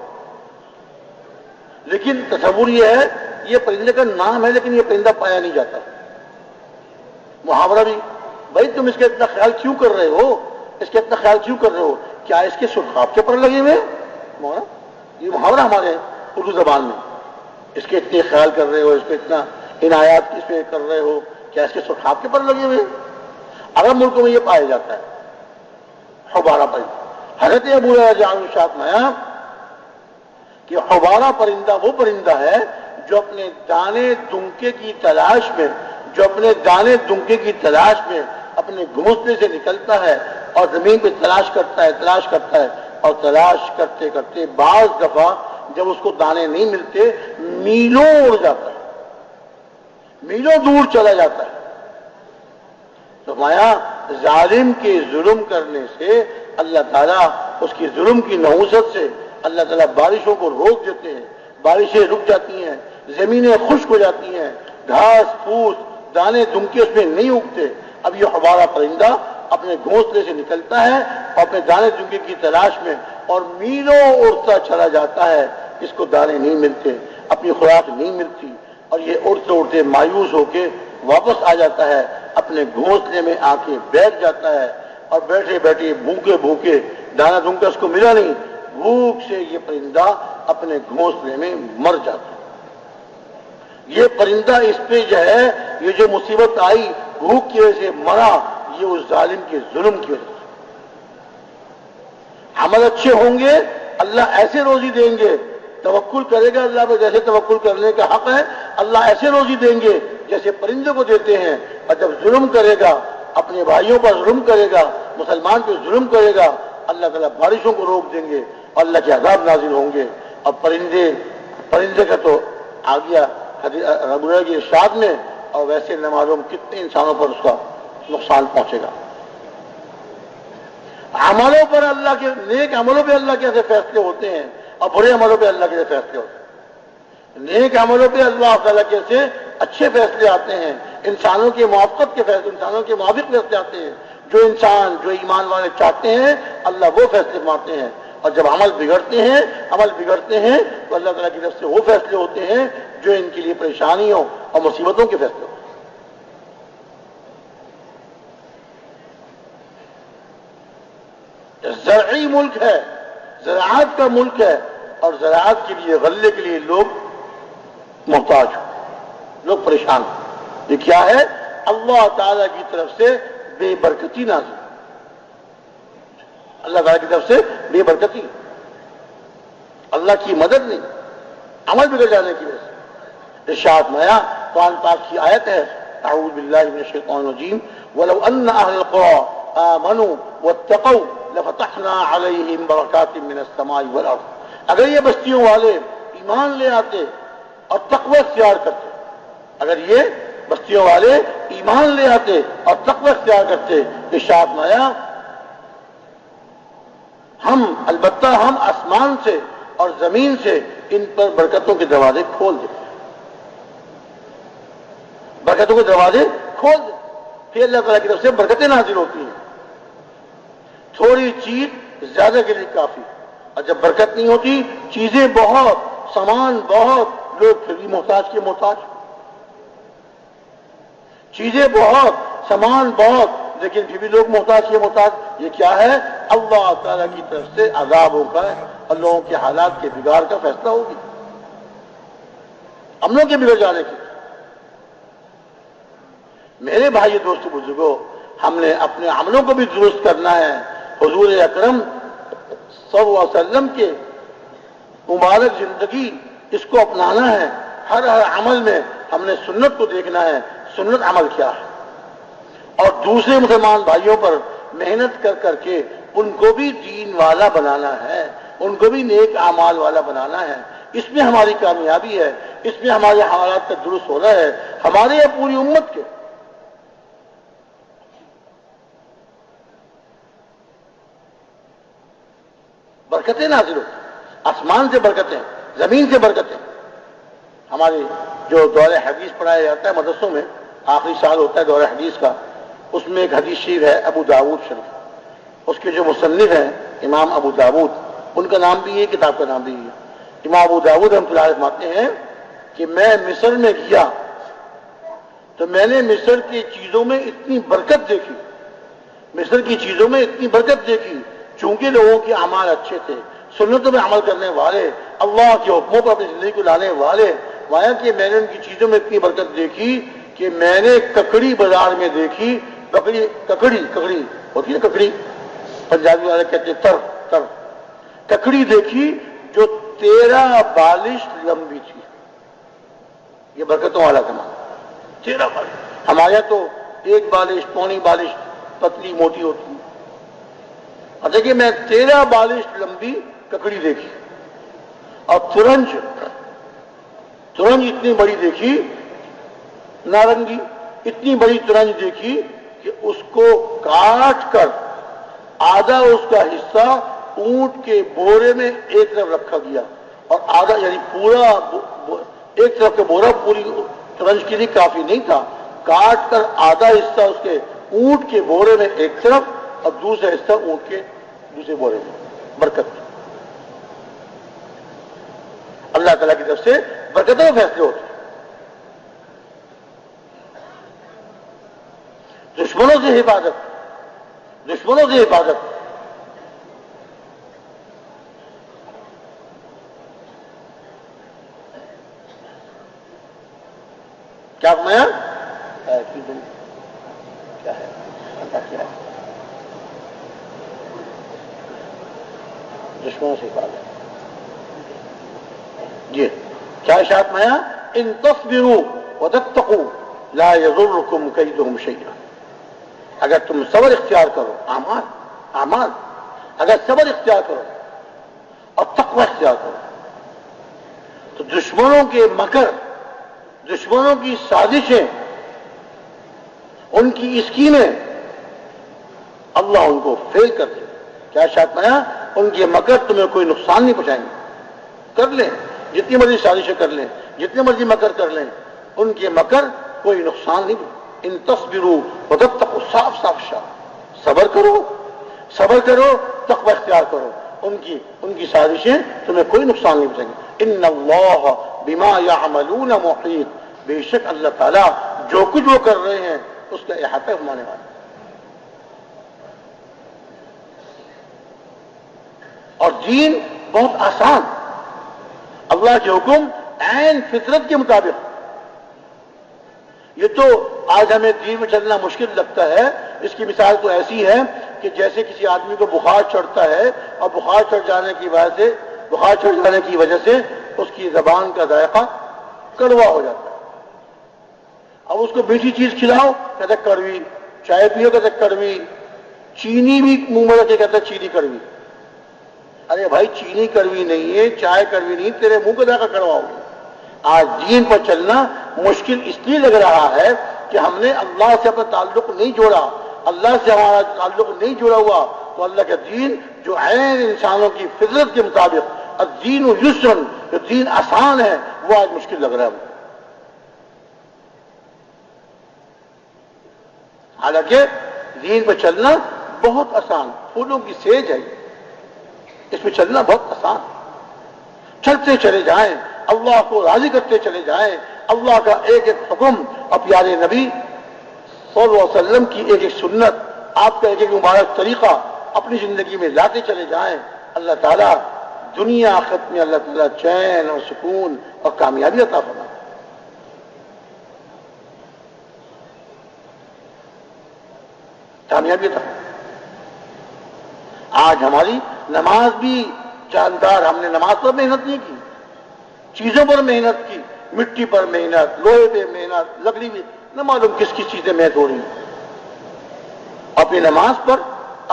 Speaker 1: لیکن تصور یہ ہے یہ پرندے کا نام ہے، لیکن یہ پرندہ پایا نہیں جاتا۔ محاورہ بھی، بھائی تم اس کا اتنا خیال کیوں کر رہے ہو؟ کیا اس کے سرخاب کے پر لگے ہوئے؟ یہ محاورہ ہمارے اردو زبان میں، اس کے اتنے خیال کر رہے ہو، اس پہ اتنا عنایات اس پہ کر رہے ہو، کیا اس کے سرخاب کے پر لگے ہوئے؟ عرب ملکوں میں یہ پایا جاتا ہے حبارہ پرندہ۔ حضرت ابو ہریرہ جان ارشاد فرمایا کہ حبارہ پرندہ وہ پرندہ ہے جو اپنے دانے دنکے کی تلاش میں اپنے گھونسلے سے نکلتا ہے اور زمین پہ تلاش کرتا ہے اور تلاش کرتے کرتے بعض دفعہ جب اس کو دانے نہیں ملتے میلوں اڑ جاتا ہے، میلوں دور چلا جاتا ہے۔ تو فرمایا ظالم کے ظلم کرنے سے اللہ تعالیٰ اس کی ظلم کی نحوست سے اللہ تعالیٰ بارشوں کو روک دیتے ہیں، بارشیں رک جاتی ہیں، زمینیں خشک ہو جاتی ہیں، گھاس پھوس دانے دمکے اس میں نہیں اگتے. اب یہ ہمارا پرندہ اپنے گھونسلے سے نکلتا ہے اور اپنے دانے دمکے کی تلاش میں اور میلوں اڑتا چلا جاتا ہے. اس کو دانے نہیں ملتے، اپنی خوراک نہیں ملتی، اور یہ اڑتے اڑتے مایوس ہو کے واپس آ جاتا ہے، اپنے گھونسلے میں آ کے بیٹھ جاتا ہے، اور بیٹھے بیٹھے بھوکے بھوکے دانا دمکا اس کو ملا نہیں، بھوک سے یہ پرندہ اپنے گھونسلے میں مر جاتا ہے. یہ پرندہ اس پہ جو ہے یہ جو مصیبت آئی بھوک کی وجہ سے مرا، یہ اس ظالم کے ظلم کی وجہ سے. عمل اچھے ہوں گے اللہ ایسے روزی دیں گے، توکل کرے گا اللہ پہ جیسے توکل کرنے کا حق ہے، اللہ ایسے روزی دیں گے جیسے پرندے کو دیتے ہیں. اور جب ظلم کرے گا، اپنے بھائیوں پر ظلم کرے گا، مسلمان پہ ظلم کرے گا، اللہ تعالیٰ بارشوں کو روک دیں گے اور اللہ کے عذاب نازل ہوں گے. اور پرندے کا تو آ گیا ربنا کی ارشاد میں، اور ویسے نہ معلوم کتنے انسانوں پر اس کا نقصان پہنچے گا. عملوں پر اللہ کے نیک عملوں پہ اللہ کیسے فیصلے ہوتے ہیں اور برے عملوں پہ اللہ کیسے فیصلے ہوتے ہیں. نیک عملوں پہ اللہ تعالیٰ کیسے اچھے فیصلے آتے ہیں، انسانوں کے موافقت کے فیصلے، انسانوں کے موافق فیصلے آتے ہیں. جو انسان جو ایمان والے چاہتے ہیں اللہ وہ فیصلے مارتے ہیں، اور جب عمل بگڑتے ہیں تو اللہ تعالیٰ کی طرف سے وہ فیصلے ہوتے ہیں جو ان کے لیے پریشانیوں اور مصیبتوں کے فیصلے ہوتے ہیں. زرعی ملک ہے، زراعت کا ملک ہے، اور زراعت کے لیے غلے کے لیے لوگ محتاج ہوں، لوگ پریشان ہوں. یہ کیا ہے؟ اللہ تعالیٰ کی طرف سے بے برکتی نازل، اللہ تعالیٰ کی طرف سے بے برکتی، اللہ کی مدد نہیں، عمل بگڑ جانے کی وجہ سے. ارشاد مایا قرآن پاک کی آیت ہے، اعوذ باللہ من الشیطان الرجیم، وَلَوْ أَنَّ أَهْلَ الْقُرَىٰ آمَنُوا وَاتَّقَوْا لَفَتَحْنَا عَلَيْهِمْ بَرَكَاتٍ مِّنَ السَّمَاءِ وَالْأَرْضِ. اگر یہ بستیوں والے ایمان لے آتے اور تقوی اختیار کرتے، اگر یہ بستیوں والے ایمان لے آتے اور تقوی اختیار کرتے، ارشاد مایا البتہ ہم آسمان سے اور زمین سے ان پر برکتوں کے دروازے کھول دیتے، برکتوں کے دروازے کھول دیتے. پھر اللہ تعالیٰ کی طرف سے برکتیں نازل ہوتی ہیں. تھوڑی چیز زیادہ کے لیے کافی، اور جب برکت نہیں ہوتی، چیزیں بہت، سامان بہت، لوگ پھر بھی محتاج کے محتاج. چیزیں بہت، سامان بہت، لیکن پھر بھی لوگ محتاج کے محتاج. یہ کیا ہے؟ اللہ تعالیٰ کی طرف سے عذاب ہوگا اور لوگوں کے حالات کے بگاڑ کا فیصلہ ہوگی، عملوں کے بگڑ جانے کی. میرے بھائی دوستو بزرگوں، ہم نے اپنے عملوں کو بھی درست کرنا ہے. حضور اکرم صلی اللہ علیہ وسلم کے مبارک زندگی اس کو اپنانا ہے. ہر عمل میں ہم نے سنت کو دیکھنا ہے، سنت عمل کیا ہے، اور دوسرے مسلمان بھائیوں پر محنت کر کر کے ان کو بھی دین والا بنانا ہے، ان کو بھی نیک اعمال والا بنانا ہے. اس میں ہماری کامیابی ہے، اس میں ہمارے حالات کا درست ہونا ہے، ہمارے یا پوری امت کے. برکتیں نازل ہوتی، آسمان سے برکتیں، زمین سے برکتیں. ہمارے جو دور حدیث پڑھایا جاتا ہے مدرسوں میں، آخری سال ہوتا ہے دور حدیث کا، اس میں ایک حدیث شریف ہے ابو داؤد شریف. اس کے جو مصنف ہیں امام ابو داؤد، ان کا نام بھی ہے، کتاب کا نام بھی ہے. امام ابو داؤد رحمۃ اللہ علیہ فرماتے ہیں کہ میں مصر میں گیا تو میں نے مصر کی چیزوں میں اتنی برکت دیکھی، مصر کی چیزوں میں اتنی برکت دیکھی، چونکہ لوگوں کے اعمال اچھے تھے، سنتوں پہ عمل کرنے والے، اللہ کے حکموں پر اپنی زندگی کو لانے والے. وہاں کہ میں نے ان کی چیزوں میں اتنی برکت دیکھی کہ میں نے ککڑی بازار میں دیکھی، ککڑی ہوتی ہے نا، ککڑی پنجابی والے کہتے ہیں تر ککڑی دیکھی جو 13 بالش لمبی تھی. یہ برکتوں والا کام، 13 بالش. ہمارے یہاں تو 1 بالش، پونی بالش پتلی موٹی ہوتی ہے. اور دیکھیے میں 13 بالش لمبی ککڑی دیکھی، اور ترنج اتنی بڑی دیکھی، نارنگی اتنی بڑی ترنج دیکھی کہ اس کو کاٹ کر آدھا اس کا حصہ اونٹ کے بورے میں ایک طرف رکھا گیا اور آدھا یعنی پورا ایک طرف کا بورا پوری ترنج کے لیے کافی نہیں تھا، کاٹ کر آدھا حصہ اس کے اونٹ کے بورے میں ایک طرف اور دوسرا حصہ اونٹ کے دوسرے بورے میں. برکت اللہ تعالیٰ کی طرف سے برکتوں کے فیصلے ہوتے ہیں. دشمنوں سے حفاظت، دشمنوں سے حفاظت. کیا فرمایا؟ کیا ہے کیا ہے؟ دشمنوں سے حفاظت. جی کیا ارشاد فرمایا؟ ان تصبروا وتتقوا لا يضركم كيدهم شيئا. اگر تم صبر اختیار کرو، اعمال اگر صبر اختیار کرو اور تقوی اختیار کرو تو دشمنوں کے مکر، دشمنوں کی سازشیں، ان کی اسکیمیں اللہ ان کو فیل کر دے. کیا ارشاد فرمایا؟ ان کے مکر تمہیں کوئی نقصان نہیں پہنچائیں گے. کر لیں جتنی مرضی سازشیں کر لیں، جتنے مرضی مکر کر لیں، ان کے مکر کوئی نقصان نہیں. ان تصبروا وتتقوا، صاف شاف صبر کرو، صبر کرو، تقوی اختیار کرو، ان کی سازشیں تمہیں کوئی نقصان نہیں پہنچائیں گے. ان اللہ بما یعملون محیط، بے شک اللہ تعالیٰ جو کچھ وہ کر رہے ہیں اس کا احاطہ فرمانے والا. اور دین بہت آسان، اللہ کے حکم عین فطرت کے مطابق. یہ تو آج ہمیں دین میں چلنا مشکل لگتا ہے. اس کی مثال تو ایسی ہے کہ جیسے کسی آدمی کو بخار چڑھتا ہے اور بخار چڑھ جانے کی وجہ سے اس کی زبان کا ذائقہ کڑوا ہو جاتا ہے. اب اس کو میٹھی چیز کھلاؤ کہتا ہے کڑوی، چائے پیو کہتا ہے کڑوی، چینی بھی منہ میں رکھے کہتا ہے چینی کڑوی. ارے بھائی چینی کڑوی نہیں ہے، چائے کڑوی نہیں، تیرے منہ کا ذائقہ کڑوا ہوگا. آج دین پر چلنا مشکل اس لیے لگ رہا ہے کہ ہم نے اللہ سے اپنا تعلق نہیں جوڑا، اللہ سے ہمارا تعلق نہیں جڑا ہوا. تو اللہ کا دین جو عین انسانوں کی فطرت کے مطابق الدین یسر، جو دین آسان ہے، وہ آج مشکل لگ رہا ہے. حالانکہ دین پر چلنا بہت آسان، پھولوں کی سیج ہے، اس میں چلنا بہت آسان. چلتے چلے جائیں، اللہ کو راضی کرتے چلے جائیں، اللہ کا ایک ایک حکم اور پیارے نبی صلی اللہ علیہ وسلم کی ایک ایک سنت، آپ کا ایک ایک مبارک طریقہ اپنی زندگی میں لاتے چلے جائیں. اللہ تعالیٰ دنیا آخرت میں اللہ تعالیٰ چین اور سکون اور کامیابی عطا فرمائے. کامیابی عطا. آج ہماری نماز بھی جاندار، ہم نے نماز پر محنت نہیں کی، چیزوں پر محنت کی، مٹی پر محنت، لوہے پہ محنت، لکڑی بھی نہ معلوم کس کس چیزیں محنت ہو رہی ہیں. اپنی نماز پر،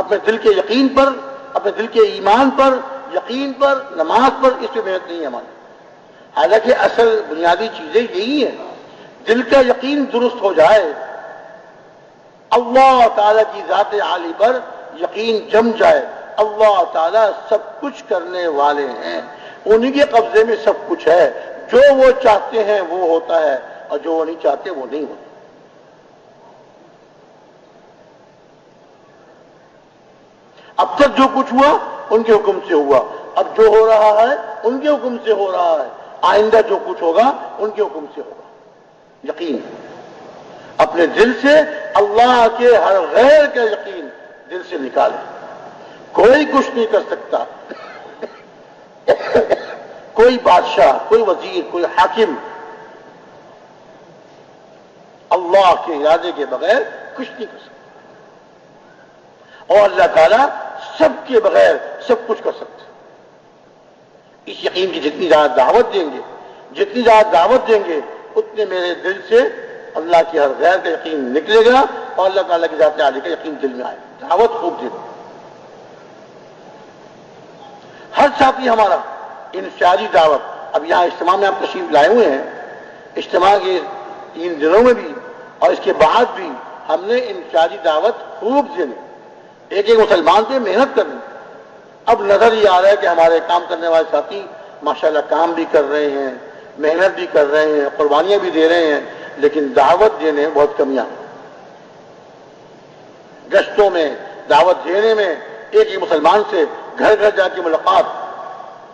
Speaker 1: اپنے دل کے یقین پر، اپنے دل کے ایمان پر، یقین پر، نماز پر، اس پہ محنت نہیں ہے ہماری. حالانکہ اصل بنیادی چیزیں یہی ہیں. دل کا یقین درست ہو جائے، اللہ تعالیٰ کی ذات عالی پر یقین جم جائے، اللہ تعالیٰ سب کچھ کرنے والے ہیں، انہی کے قبضے میں سب کچھ ہے، جو وہ چاہتے ہیں وہ ہوتا ہے اور جو وہ نہیں چاہتے وہ نہیں ہوتا. اب تک جو کچھ ہوا ان کے حکم سے ہوا، اب جو ہو رہا ہے ان کے حکم سے ہو رہا ہے، آئندہ جو کچھ ہوگا ان کے حکم سے ہوگا. یقین اپنے دل سے اللہ کے ہر غیر کا یقین دل سے نکالے. کوئی کچھ نہیں کر سکتا، کوئی بادشاہ، کوئی وزیر، کوئی حاکم اللہ کے ارادے کے بغیر کچھ نہیں کر سکتا. اور اللہ تعالیٰ سب کے بغیر سب کچھ کر سکتا. اس یقین کی جتنی زیادہ دعوت دیں گے، جتنی زیادہ دعوت دیں گے، اتنے میرے دل سے اللہ کی ہر غیر کا یقین نکلے گا اور اللہ تعالیٰ کی ذات عالی کا یقین دل میں آئے گا. دعوت خوب دے. ہر ساتھی ہمارا انفرادی دعوت، اب یہاں اجتماع میں آپ تشریف لائے ہوئے ہیں، اجتماع کے 3 دنوں میں بھی اور اس کے بعد بھی ہم نے انفرادی دعوت خوب دینی. ایک ایک مسلمان پہ محنت کرنی. اب نظر یہ آ رہا ہے کہ ہمارے کام کرنے والے ساتھی ماشاءاللہ کام بھی کر رہے ہیں، محنت بھی کر رہے ہیں، قربانیاں بھی دے رہے ہیں، لیکن دعوت دینے میں بہت کمیاں، گشتوں میں، دعوت دینے میں، ایک ہی مسلمان سے گھر گھر جا کے ملاقات.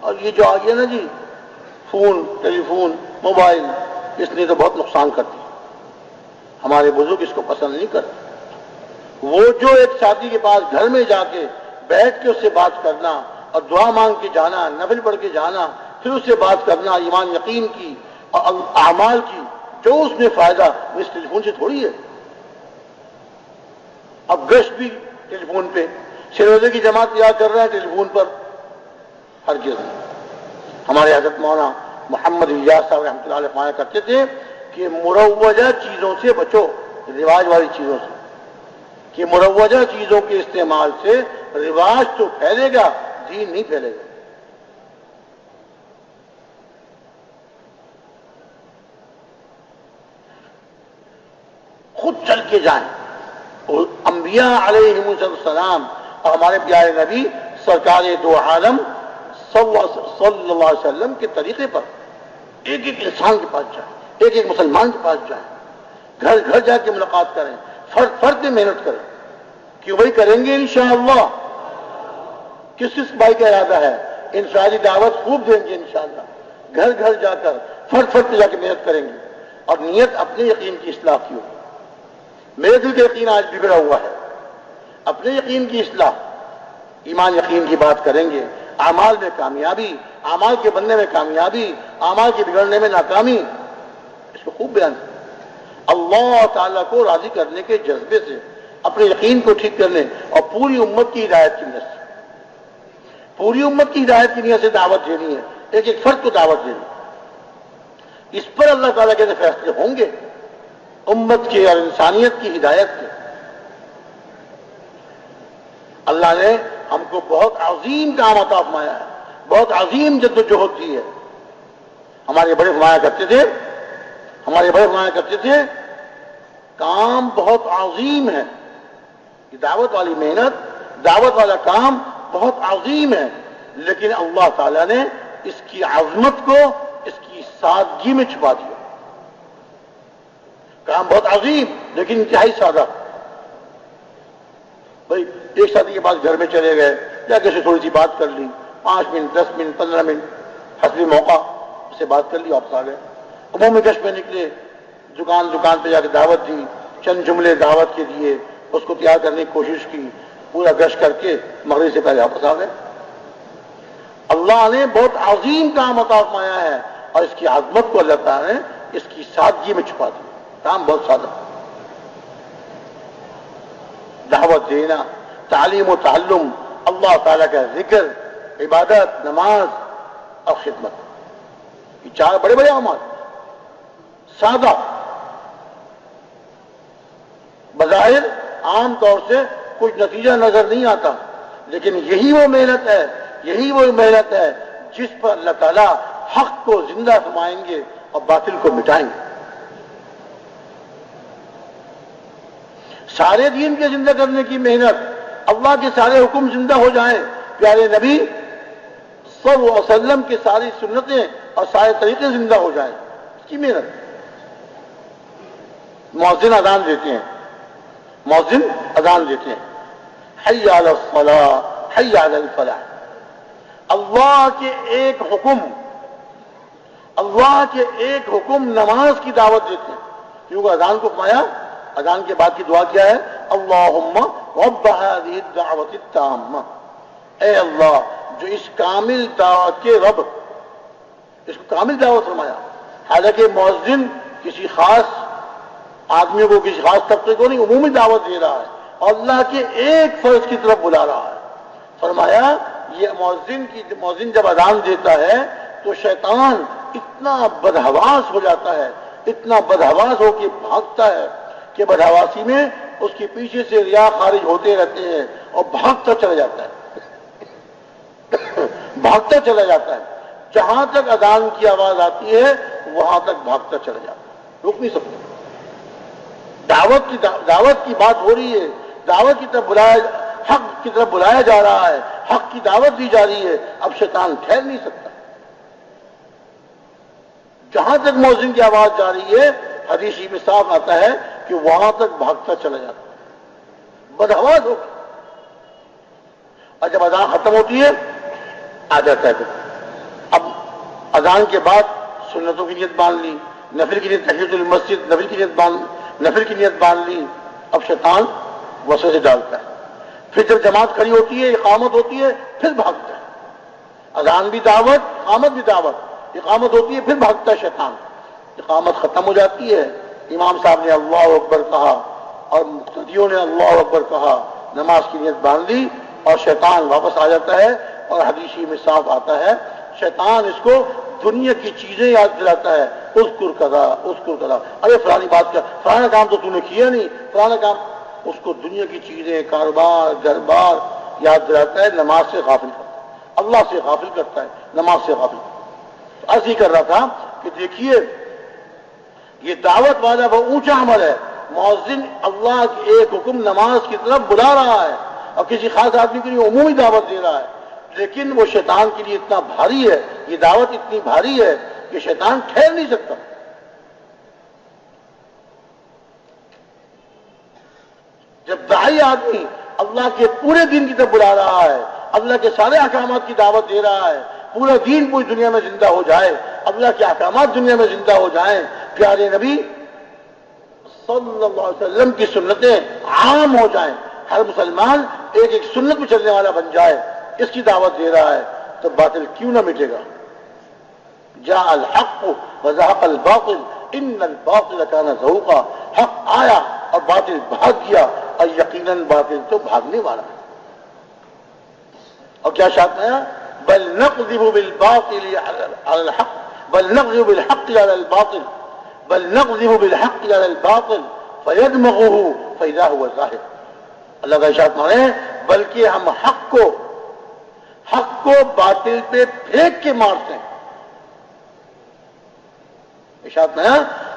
Speaker 1: اور یہ جو آ گیا نا جی فون، ٹیلی فون، موبائل، اس نے تو بہت نقصان کر دیا. ہمارے بزرگ اس کو پسند نہیں کرتے. وہ جو ایک ساتھی کے پاس گھر میں جا کے بیٹھ کے اس سے بات کرنا اور دعا مانگ کے جانا، نفل پڑھ کے جانا، پھر اس سے بات کرنا ایمان یقین کی اور اعمال کی، جو اس میں فائدہ وہ اس ٹیلی فون سے تھوڑی ہے. اب گشت بھی ٹیلی فون پہ، شیروزے کی جماعت یاد کر رہے ہیں ٹیلی فون پر، ہرگز نہیں. ہمارے حضرت مولانا محمد الیاس صاحب رحمۃ اللہ علیہ فرمایا کرتے تھے کہ مروجہ چیزوں سے بچو، رواج والی چیزوں سے، کہ مروجہ چیزوں کے استعمال سے رواج تو پھیلے گا، دین نہیں پھیلے گا. خود چل کے جائیں. اور انبیاء علیہم السلام اور ہمارے پیارے نبی سرکار دو عالم صلی اللہ علیہ وسلم کے طریقے پر ایک ایک انسان کے پاس جائیں، ایک ایک مسلمان کے پاس جائیں، گھر گھر جا کے ملاقات کریں، فرد فرد میں محنت کریں. کیوں بھائی کریں گے انشاءاللہ. کس بھائی کا ارادہ ہے؟ انفرادی دعوت خوب دیں گے انشاءاللہ. گھر گھر جا کر فرد فرد پہ جا کے محنت کریں گے اور نیت اپنے یقین کی اصلاح کی ہوگی. میرے دل کا یقین آج بگڑا ہوا ہے. اپنے یقین کی اصلاح، ایمان یقین کی بات کریں گے. اعمال میں کامیابی، اعمال کے بننے میں کامیابی، اعمال کے بگڑنے میں ناکامی، اس کو خوب بیان کریں. اللہ تعالیٰ کو راضی کرنے کے جذبے سے اپنے یقین کو ٹھیک کرنے اور پوری امت کی ہدایت کی نیت سے، پوری امت کی ہدایت کی نیت سے دعوت دینی ہے. ایک ایک فرد کو دعوت دینی. اس پر اللہ تعالیٰ کے فیصلے ہوں گے امت کے اور انسانیت کی ہدایت کے. اللہ نے ہم کو بہت عظیم کام عطا فرمایا ہے، بہت عظیم جدوجہد دی ہے. ہمارے بڑے فرمایا کرتے تھے کام بہت عظیم ہے. یہ دعوت والی محنت، دعوت والا کام بہت عظیم ہے، لیکن اللہ تعالیٰ نے اس کی عظمت کو اس کی سادگی میں چھپا دیا. کام بہت عظیم لیکن انتہائی سادہ. بھائی ایک ساتھی کے پاس گھر میں چلے گئے، یا کسی تھوڑی سی بات کر لی، 5 منٹ 10 منٹ 15 منٹ حسب موقع اس سے بات کر لی، واپس آ گئے. عمومی گشت میں نکلے، دکان پہ جا کے دعوت دی، چند جملے دعوت کے دیے، اس کو تیار کرنے کی کوشش کی، پورا گشت کر کے مغرب سے پہلے واپس آ گئے. اللہ نے بہت عظیم کام عطا فرمایا ہے اور اس کی عظمت کو اللہ تعالیٰ نے اس کی سادگی میں چھپا دیا. کام بہت سادہ. دعوت دینا، تعلیم و تعلم، اللہ تعالیٰ کا ذکر، عبادت، نماز اور خدمت، یہ 4 بڑے بڑے اعمال. سادہ، بظاہر عام طور سے کچھ نتیجہ نظر نہیں آتا، لیکن یہی وہ محنت ہے جس پر اللہ تعالیٰ حق کو زندہ فرمائیں گے اور باطل کو مٹائیں گے. سارے دین کے زندہ کرنے کی محنت، اللہ کے سارے حکم زندہ ہو جائیں، پیارے نبی صلی اللہ علیہ وسلم کی ساری سنتیں اور سارے طریقے زندہ ہو جائیں، اس کی محنت. مؤذن اذان دیتے ہیں، حی علی الصلاۃ، حی علی الفلاح. اللہ کے ایک حکم نماز کی دعوت دیتے ہیں. کیونکہ اذان کو فرمایا، اذان کے بعد کی دعا کیا ہے؟ اللہم رب هذه الدعوۃ التامہ. اے اللہ جو اس کامل دعوت کے رب، اس کو کامل دعوت فرمایا. حالانکہ مؤذن کسی خاص آدمی کو، کسی خاص طبقے کو نہیں، عمومی دعوت دے رہا ہے اور اللہ کے ایک فرض کی طرف بلا رہا ہے. فرمایا یہ مؤذن جب اذان دیتا ہے تو شیطان اتنا بدحواس ہو جاتا ہے، اتنا بدحواس ہو کے بھاگتا ہے کہ بدحواسی میں اس کے پیچھے سے ریا خارج ہوتے رہتے ہیں اور بھاگتا چلا جاتا ہے. جہاں تک اذان کی آواز آتی ہے وہاں تک بھاگتا چلا جاتا ہے، رک نہیں سکتا. دعوت کی بات ہو رہی ہے، دعوت کی طرف حق کی طرف بلایا جا رہا ہے، حق کی دعوت دی جا رہی ہے، اب شیطان ٹھہر نہیں سکتا۔ جہاں تک مؤذن کی آواز جا رہی ہے، حدیث میں صاف آتا ہے کہ وہاں تک بھاگتا چلا جاتا ہے، بدحواس ہو، اور جب اذان ختم ہوتی ہے آ جاتا ہے۔ اب اذان کے بعد سنتوں کی نیت باندھ لی، نفل کی نیت، تحیۃ المسجد نفل کی نیت باندھ لی، اب شیطان وسوسے ڈالتا ہے۔ پھر جب جماعت کھڑی ہوتی ہے، اقامت ہوتی ہے، پھر بھاگتا ہے۔ اذان بھی دعوت، اقامت بھی دعوت، اقامت ہوتی ہے پھر بھاگتا ہے شیطان۔ اقامت ختم ہو جاتی ہے، امام صاحب نے اللہ اکبر کہا اور مقتدیوں نے اللہ اکبر کہا، نماز کی نیت باندھ لی اور شیطان واپس آ جاتا ہے۔ اور حدیث میں صاف آتا ہے شیطان اس کو دنیا کی چیزیں یاد دلاتا ہے، اذکر کذا اذکر کذا، ارے فلانی بات کا، فلانا کام تو نے کیا نہیں، فلانا کام، اس کو دنیا کی چیزیں، کاروبار، گھر بار یاد دلاتا ہے، نماز سے غافل کرتا ہے، اللہ سے غافل کرتا ہے، نماز سے غافل کرتا ہے۔ عرض ہی کر رہا تھا کہ دیکھیے یہ دعوت والا وہ اونچا عمل ہے، مؤذن اللہ کی ایک حکم نماز کی طرف بلا رہا ہے اور کسی خاص آدمی کے لیے عمومی دعوت دے رہا ہے، لیکن وہ شیطان کے لیے اتنا بھاری ہے، یہ دعوت اتنی بھاری ہے کہ شیطان ٹھہر نہیں سکتا۔ جب داعی آدمی اللہ کے پورے دین کی طرف بلا رہا ہے، اللہ کے سارے احکامات کی دعوت دے رہا ہے، پورا دین پوری دنیا میں زندہ ہو جائے، اللہ کے احکامات دنیا میں زندہ ہو جائیں، پیارے نبی صلی اللہ علیہ وسلم کی سنتیں عام ہو جائیں، ہر مسلمان ایک ایک سنت میں چلنے والا بن جائے، اس کی دعوت دے رہا ہے، تو باطل کیوں نہ مٹے گا؟ جاء الحق وزهق الباطل ان الباطل كان زهوقا، حق آیا اور باطل بھاگ گیا، اور یقیناً باطل تو بھاگنے والا ہے۔ اور کیا شاعت میں بل نقذف بالباطل على الحق بل نقذف بالحق على الباطل بل نقذف بالحق على الباطل فيدمغه فإذا هو زاهق۔ اللہ کا ارشاد مانے بلکہ ہم حق کو باطل پہ پھینک کے مارتے ہیں۔ ارشاد میں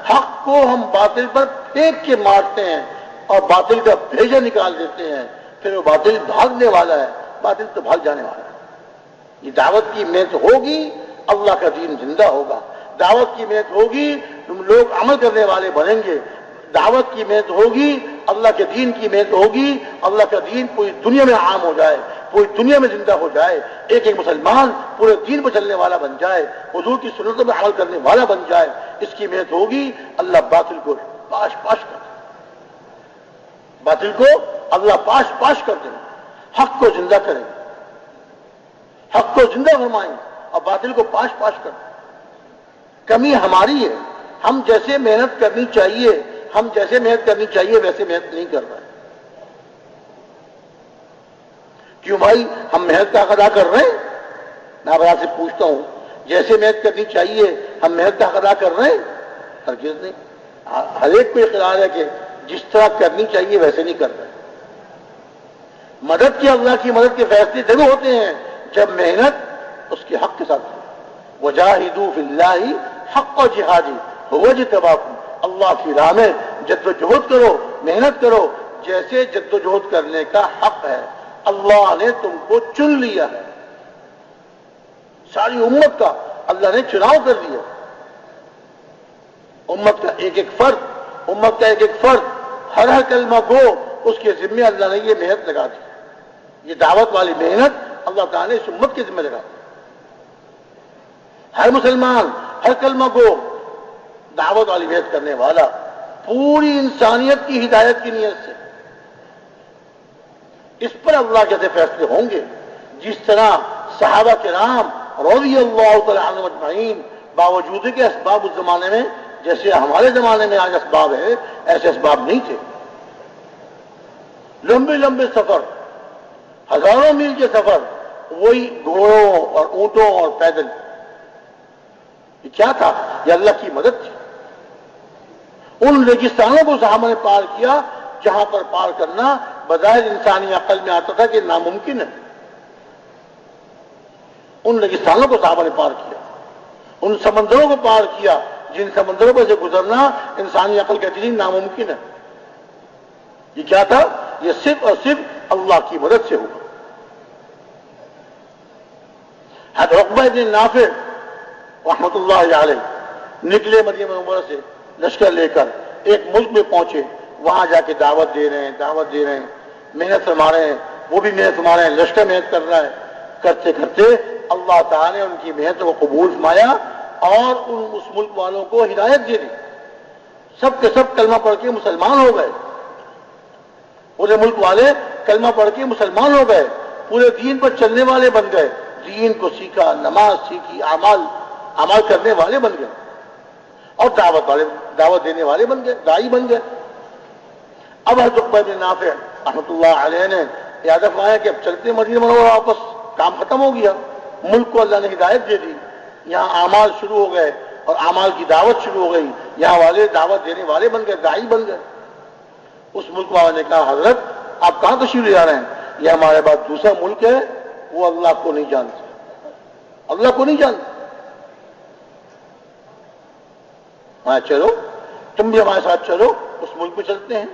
Speaker 1: حق کو ہم باطل پر پھینک کے مارتے ہیں اور باطل کا بھیجا نکال دیتے ہیں، پھر وہ باطل بھاگنے والا ہے، باطل تو بھاگ جانے والا ہے۔ یہ دعوت کی محنت ہوگی، اللہ کا دین زندہ ہوگا، دعوت کی محنت ہوگی، تم لوگ عمل کرنے والے بنیں گے، دعوت کی محنت ہوگی، اللہ کے دین کی محنت ہوگی، اللہ کا دین پوری دنیا میں عام ہو جائے، پوری دنیا میں زندہ ہو جائے، ایک ایک مسلمان پورے دین پر چلنے والا بن جائے، حضور کی سنتوں میں عمل کرنے والا بن جائے، اس کی محنت ہوگی۔ اللہ باطل کو پاش پاش کر دے، باطل کو اللہ پاش پاش کر دیں، حق کو زندہ کریں، حق کو زندہ فرمائیں اور باطل کو پاش پاش کر دیں۔ کمی ہماری ہے، ہم جیسے محنت کرنی چاہیے ویسے محنت نہیں کر رہے۔ کیوں بھائی ہم محنت کا حق ادا کر رہے ہیں؟ میں آپ سے پوچھتا ہوں، جیسے محنت کرنی چاہیے ہم محنت کا حق ادا کر رہے ہیں؟ ہرگز نہیں۔ ہر ایک کو اقرار ہے کہ جس طرح کرنی چاہیے ویسے نہیں کر رہے۔ مدد کی، اللہ کی مدد کے فیصلے جب ہوتے ہیں جب محنت اس کے حق کے ساتھ ہو۔ وجاہدوا فی اللہ حق جہادی هو اجتباکم، اللہ کی راہ میں جد و جہد کرو، محنت کرو جیسے جد و جہد کرنے کا حق ہے۔ اللہ نے تم کو چن لیا ہے، ساری امت کا اللہ نے چناؤ کر دیا، امت کا ایک ایک فرد ہر کلمہ گو اس کے ذمہ اللہ نے یہ محنت لگا دی، یہ دعوت والی محنت اللہ تعالیٰ نے اس امت کے ذمہ لگا دی۔ ہر مسلمان، ہر کلمہ گو، دعوت والی محنت کرنے والا، پوری انسانیت کی ہدایت کی نیت سے، اس پر اللہ کیسے فیصلے ہوں گے؟ جس طرح صحابہ کرام رضی اللہ تعالی عنہم اجمعین، باوجود کہ اسباب اس زمانے میں جیسے ہمارے زمانے میں آج اسباب ہے، ایسے اسباب نہیں تھے، لمبے سفر، ہزاروں میل کے سفر، وہی گھوڑوں اور اونٹوں اور پیدل، یہ کیا تھا؟ یہ اللہ کی مدد تھی۔ ان ریگستانوں کو صحابہ نے پار کیا جہاں پر پار کرنا بظاہر انسانی عقل میں آتا تھا کہ ناممکن ہے، ان ریگستانوں کو صحابہ نے پار کیا، ان سمندروں کو پار کیا جن سمندروں پر سے گزرنا انسانی عقل کہتی تھی ناممکن ہے۔ یہ کیا تھا؟ یہ صرف اور صرف اللہ کی مدد سے ہوگا۔ حضرت عقبہ بن نافع رحمۃ اللہ علیہ نکلے مدینہ منورہ سے لشکر لے کر ایک ملک میں پہنچے، وہاں جا کے دعوت دے رہے ہیں، محنت فرما رہے ہیں، وہ بھی محنت فرما رہے ہیں، لشکر محنت کر رہا ہے، کرتے کرتے اللہ تعالیٰ نے ان کی محنت کو قبول فرمایا اور اس ملک والوں کو ہدایت دے دی، سب کے سب کلمہ پڑھ کے مسلمان ہو گئے، پورے ملک والے کلمہ پڑھ کے مسلمان ہو گئے، پورے دین پر چلنے والے بن گئے، دین کو سیکھا، نماز سیکھی، اعمال کرنے والے بن گئے اور دعوت دینے والے بن گئے، داعی بن گئے۔ اب حضرت عقبہ بن نافع رحمۃ اللہ علیہ نے ارادہ فرمایا کہ اب چلتے مدینہ منورہ واپس، کام ختم ہو گیا، ملک کو اللہ نے ہدایت دے دی، یہاں اعمال شروع ہو گئے اور اعمال کی دعوت شروع ہو گئی، یہاں والے دعوت دینے والے بن گئے، داعی بن گئے۔ اس ملک والے نے کہا حضرت آپ کہاں تشریف لے جا رہے ہیں؟ یہ ہمارے پاس دوسرا ملک ہے، وہ اللہ کو نہیں جانتے، اللہ کو نہیں جانتے، چلو تم بھی ہمارے ساتھ چلو، اس ملک میں چلتے ہیں۔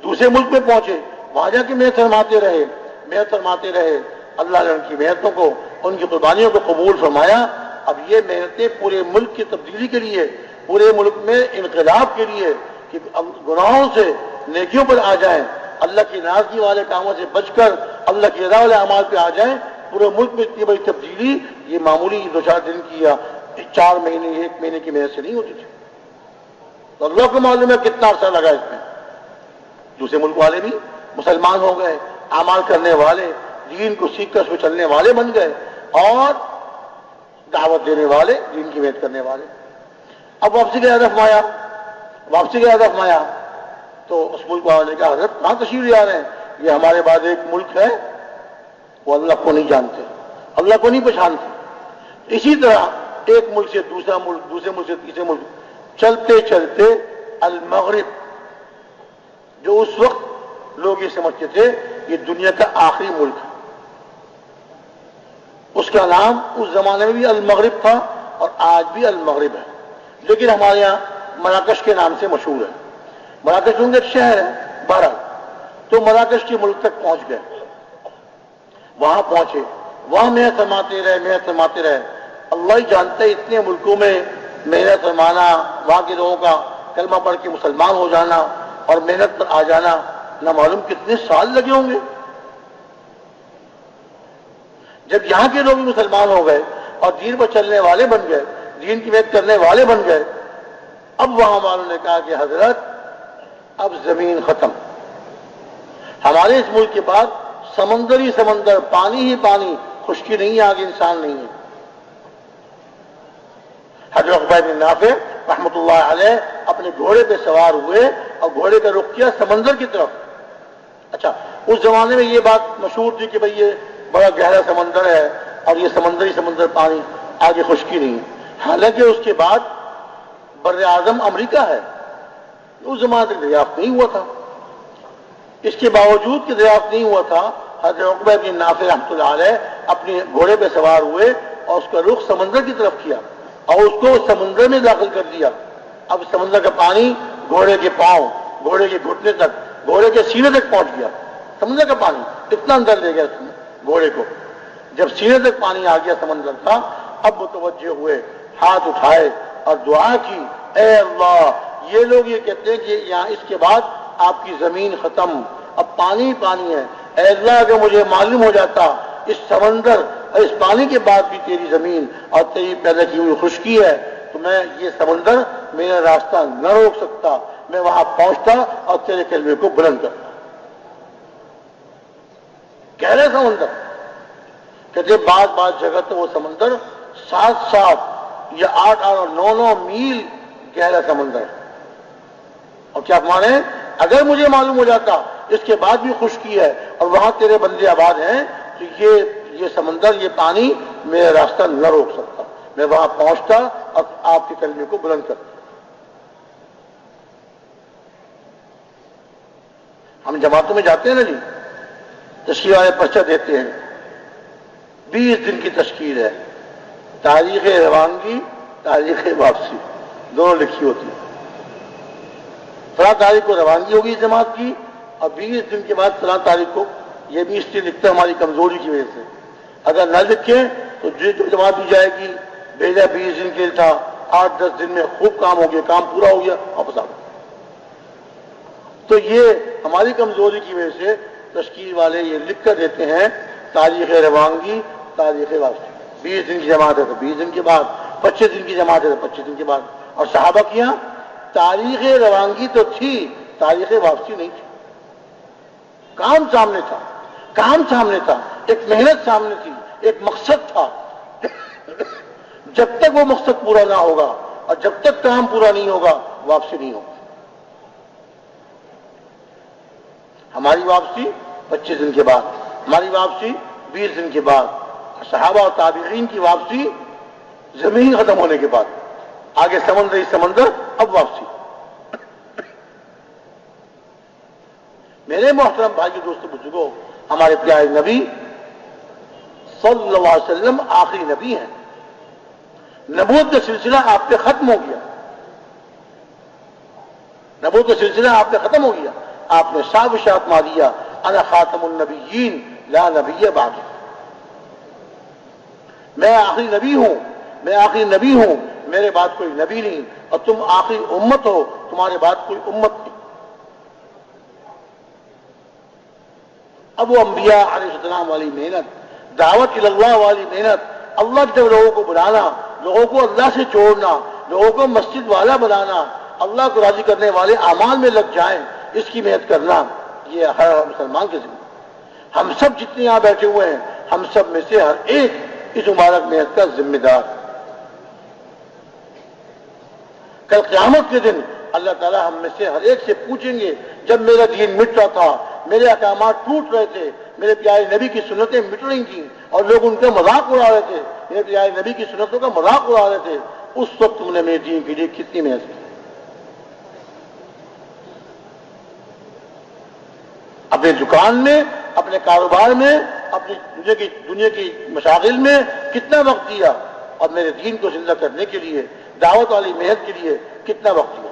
Speaker 1: دوسرے ملک میں پہنچے، وہاں جا کے محنت فرماتے رہے، اللہ نے ان کی محنتوں کو، ان کی قربانیوں کو قبول فرمایا۔ اب یہ محنتیں پورے ملک کی تبدیلی کے لیے، پورے ملک میں انقلاب کے لیے، کہ گناہوں سے نیکیوں پر آ جائیں، اللہ کی ناراضگی والے کاموں سے بچ کر اللہ کی رضا والے اعمال پہ آ جائیں، پورے ملک میں اتنی بڑی تبدیلی یہ معمولی 2-4 دن کی یا 4 مہینے 1 مہینے کی محنت سے نہیں ہوتی تھی۔ تو اللہ کو معلوم ہے کتنا عرصہ لگا اس میں۔ دوسرے ملک والے بھی مسلمان ہو گئے، اعمال کرنے والے، دین کو سیکھ کر اس پہ چلنے والے بن گئے اور دعوت دینے والے، دین کی محنت کرنے والے۔ اب واپسی کا ارادہ فرمایا تو اس ملک والے نے کہا حضرت کہاں تشریف لے آ رہے ہیں؟ یہ ہمارے بعد ایک ملک ہے، وہ اللہ کو نہیں جانتے، اللہ کو نہیں پہچانتے۔ اسی طرح ایک ملک سے دوسرا ملک، دوسرے ملک سے تیسرے ملک، چلتے چلتے المغرب، جو اس وقت لوگ یہ سمجھتے تھے یہ دنیا کا آخری ملک ہے، اس کا نام اس زمانے میں بھی المغرب تھا اور آج بھی المغرب ہے، لیکن ہمارے یہاں مراکش کے نام سے مشہور ہے۔ مراکش ایک شہر ہے بہرحال، تو مراکش کے ملک تک پہنچ گئے، وہاں پہنچے، وہاں محنت فرماتے رہے۔ اللہ ہی جانتا ہے اتنے ملکوں میں محنت فرمانا، وہاں کے لوگوں کا کلمہ پڑھ کے مسلمان ہو جانا اور محنت پر آ جانا، نہ معلوم کتنے سال لگے ہوں گے۔ جب یہاں کے لوگ بھی مسلمان ہو گئے اور دین پر چلنے والے بن گئے، دین کی محنت کرنے والے بن گئے، اب وہاں والوں نے کہا کہ حضرت اب زمین ختم، ہمارے اس ملک کے بعد سمندر ہی سمندر، پانی ہی پانی، خشکی نہیں ہے، آگے انسان نہیں ہے۔ حضرت عقبہ بن نافع رحمۃ اللہ علیہ اپنے گھوڑے پہ سوار ہوئے اور گھوڑے کا رخ کیا سمندر کی طرف۔ اچھا، اس زمانے میں یہ بات مشہور تھی کہ بھئی یہ بڑا گہرا سمندر ہے اور یہ سمندر ہی سمندر، پانی، آگے خشکی نہیں ہے، حالانکہ اس کے بعد بر اعظم امریکہ ہے، اس زمانے تک دریافت نہیں ہوا تھا۔ اس کے باوجود کہ دریافت نہیں ہوا تھا، حضرت عقبہ بن نافع رحمۃ اللہ علیہ اپنے گھوڑے پہ سوار ہوئے اور اس کا رخ سمندر کی طرف کیا اور اس کو سمندر میں داخل کر دیا۔ اب سمندر کا پانی گھوڑے کے پاؤں، گھوڑے کے گھٹنے تک، گھوڑے کے سینے تک پہنچ گیا۔ سمندر کا پانی اتنا اندر لے گیا گھوڑے کو، جب سینے تک پانی آ گیا سمندر کا، اب متوجہ ہوئے، ہاتھ اٹھائے اور دعا کی، اے اللہ، یہ لوگ یہ کہتے ہیں کہ یہاں اس کے بعد آپ کی زمین ختم، اب پانی پانی ہے، اے اللہ اگر مجھے معلوم ہو جاتا اس سمندر اور اس پانی کے بعد بھی تیری زمین اور تیری پیدا کی ہوئی خشکی ہے تو میں یہ سمندر میرا راستہ نہ روک سکتا، میں وہاں پہنچتا اور تیرے کلمے کو بلند کرتا۔ گہرا سمندر، کہتے بعض جگہ تو وہ سمندر 7 یا 8 اور 9 میل گہرا سمندر ہے، اور کیا مانے اگر مجھے معلوم ہو جاتا اس کے بعد بھی خشکی ہے اور وہاں تیرے بندے آباد ہیں تو یہ سمندر، یہ پانی میرا راستہ نہ روک سکتا، میں وہاں پہنچتا اور آپ کے کلمے کو بلند کرتا۔ ہم جماعتوں میں جاتے ہیں نا جی، تشکیل والے پرچہ دیتے ہیں، 20 دن کی تشکیل ہے، تاریخ روانگی، تاریخ واپسی دونوں لکھی ہوتی ہے۔ فلاں تاریخ کو روانگی ہوگی جماعت کی اور 20 دن کے بعد فلاں تاریخ کو یہ بھی اس لیے لکھتا ہے ہماری کمزوری کی وجہ سے. اگر نہ لکھیں تو جو جماعت دی جائے گی بھیجا 20 دن کے لیے تھا، 8-10 دن میں خوب کام ہو گیا، کام پورا ہو گیا، واپس آ گئے. تو یہ ہماری کمزوری کی وجہ سے تشکیل والے یہ لکھ کر دیتے ہیں تاریخ روانگی، تاریخ واپسی. 20 دن کی جماعت ہے تو 20 دن کے بعد، 25 دن کی جماعت ہے تو 25 دن کے بعد. اور صحابہ کی یہاں تاریخ روانگی تو تھی، تاریخ واپسی نہیں تھی. کام سامنے تھا، کام سامنے تھا، ایک محنت سامنے تھی، ایک مقصد تھا. جب تک وہ مقصد پورا نہ ہوگا اور جب تک کام پورا نہیں ہوگا واپسی نہیں ہوگی. ہماری واپسی 25 دن کے بعد، ہماری واپسی 20 دن کے بعد. صحابہ اور تابعین کی واپسی زمین ختم ہونے کے بعد، آگے سمندر ہی سمندر، اب واپسی. میرے محترم بھائی دوستو بزرگوں، ہمارے پیارے نبی صلی اللہ علیہ وسلم آخری نبی ہیں. نبوت کا سلسلہ آپ پہ ختم ہو گیا، نبوت کا سلسلہ آپ پہ ختم ہو گیا. آپ نے صاف ارشاد فرما دیا انا خاتم النبیین لا نبی بعدی. میں آخری نبی ہوں، میں آخری نبی ہوں، میرے بعد کوئی نبی نہیں، اور تم آخری امت ہو، تمہارے بعد کوئی امت نہیں. اب وہ انبیاء علیہ السلام والی محنت، دعوت اللہ والی محنت، اللہ کی طرف لوگوں کو بلانا، لوگوں کو اللہ سے جوڑنا، لوگوں کو مسجد والا بنانا، اللہ کو راضی کرنے والے اعمال میں لگ جائیں، اس کی محنت کرنا، یہ ہر مسلمان کے ذمہ. ہم سب جتنے یہاں بیٹھے ہوئے ہیں، ہم سب میں سے ہر ایک اس مبارک محنت کا ذمہ دار. کل قیامت کے دن اللہ تعالیٰ ہم میں سے ہر ایک سے پوچھیں گے، جب میرا دین مٹ رہا تھا، میرے احکامات ٹوٹ رہے تھے، میرے پیارے نبی کی سنتیں مٹ رہی تھیں اور لوگ ان کا مذاق اڑا رہے تھے، میرے پیارے نبی کی سنتوں کا مذاق اڑا رہے تھے، اس وقت تم نے میرے دین کے لیے کتنی محنت کی؟ اپنے دکان میں، اپنے کاروبار میں، اپنی دنیا کی مشاغل میں کتنا وقت دیا، اور میرے دین کو زندہ کرنے کے لیے، دعوت والی محنت کے لیے کتنا وقت دیا؟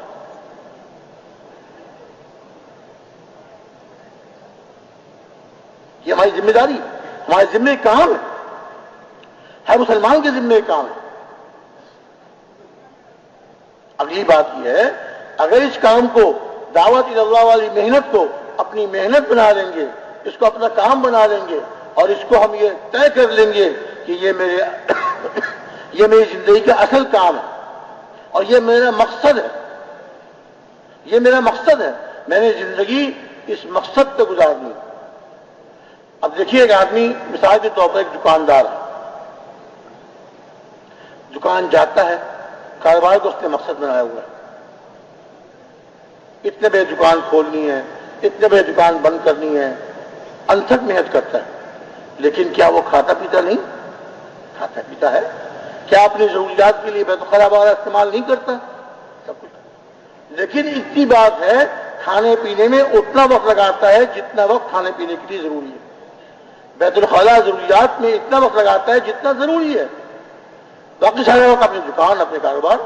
Speaker 1: یہ ہماری ذمہ داری، ہمارے ذمہ کام ہے، ہر مسلمان کے ذمہ کام ہے. اگلی بات یہ ہے، اگر اس کام کو، دعوت اللہ والی محنت کو اپنی محنت بنا لیں گے، اس کو اپنا کام بنا لیں گے، اور اس کو ہم یہ طے کر لیں گے کہ یہ میری زندگی کا اصل کام ہے اور یہ میرا مقصد ہے، یہ میرا مقصد ہے، میں نے زندگی اس مقصد پہ گزارنی. اب دیکھیے، ایک آدمی مثال کے طور پر ایک دکاندار ہے، دکان جاتا ہے، کاروبار کو اس نے مقصد بنایا ہوا ہے، اتنے بجے دکان کھولنی ہے، اتنے بجے دکان بند کرنی ہے، انتھک محنت کرتا ہے. لیکن کیا وہ کھاتا پیتا نہیں؟ کھاتا پیتا ہے. کیا اپنی ضروریات کے لیے بیت الخلا وغیرہ استعمال نہیں کرتا؟ سب کچھ. لیکن اتنی بات ہے، کھانے پینے میں اتنا وقت لگاتا ہے جتنا وقت کھانے پینے کے لیے ضروری ہے. بیت الخلا ضروریات میں اتنا وقت لگاتا ہے جتنا ضروری ہے. باقی سارے وقت اپنی دکان، اپنے کاروبار.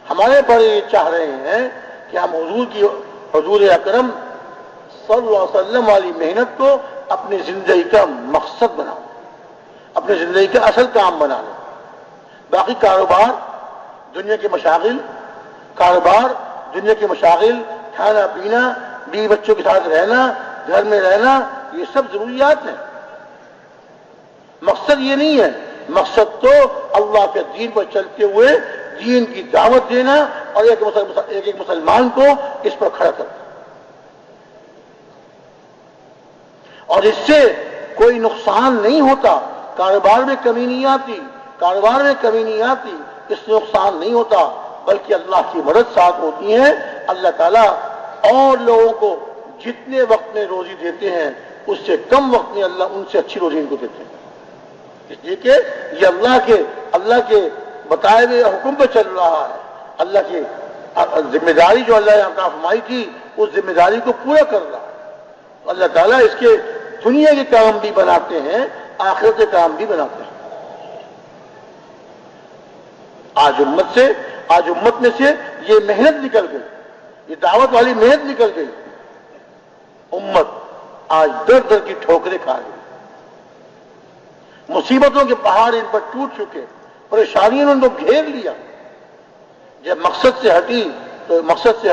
Speaker 1: ہمارے بڑے یہ چاہ رہے ہیں کہ ہم حضور اکرم صلی اللہ علیہ وسلم والی محنت کو اپنی زندگی کا مقصد بناؤ، اپنی زندگی کا اصل کام بنا لیں. باقی کاروبار، دنیا کے مشاغل، کاروبار، دنیا کے مشاغل، کھانا پینا، بیوی بچوں کے ساتھ رہنا، گھر میں رہنا، یہ سب ضروریات ہیں. مقصد یہ نہیں ہے. مقصد تو اللہ کے دین پر چلتے ہوئے دین کی دعوت دینا اور ایک مسلمان کو اس پر کھڑا کرنا. اور اس سے کوئی نقصان نہیں ہوتا، کاروبار میں کمی نہیں آتی، کاروبار میں کمی نہیں آتی، اس سے نقصان نہیں ہوتا، بلکہ اللہ کی مدد ساتھ ہوتی ہے. اللہ تعالیٰ اور لوگوں کو جتنے وقت میں روزی دیتے ہیں اس سے کم وقت میں اللہ ان سے اچھی روزی ان کو دیتے ہیں. اس لیے کہ یہ اللہ کے بتائے ہوئے حکم پہ چل رہا ہے. اللہ کی ذمہ داری جو اللہ نے عطا فرمائی تھی اس ذمہ داری کو پورا کر رہا ہے. اللہ تعالیٰ اس کے دنیا کے کام بھی بناتے ہیں، آخرت کے کام بھی بناتے ہیں. آج امت میں سے یہ محنت نکل گئی، یہ دعوت والی محنت نکل گئی. امت آج در در کی ٹھوکریں کھا رہی، مصیبتوں کے پہاڑ ان پر ٹوٹ چکے، پریشانیوں نے ان کو گھیر لیا۔ جب مقصد سے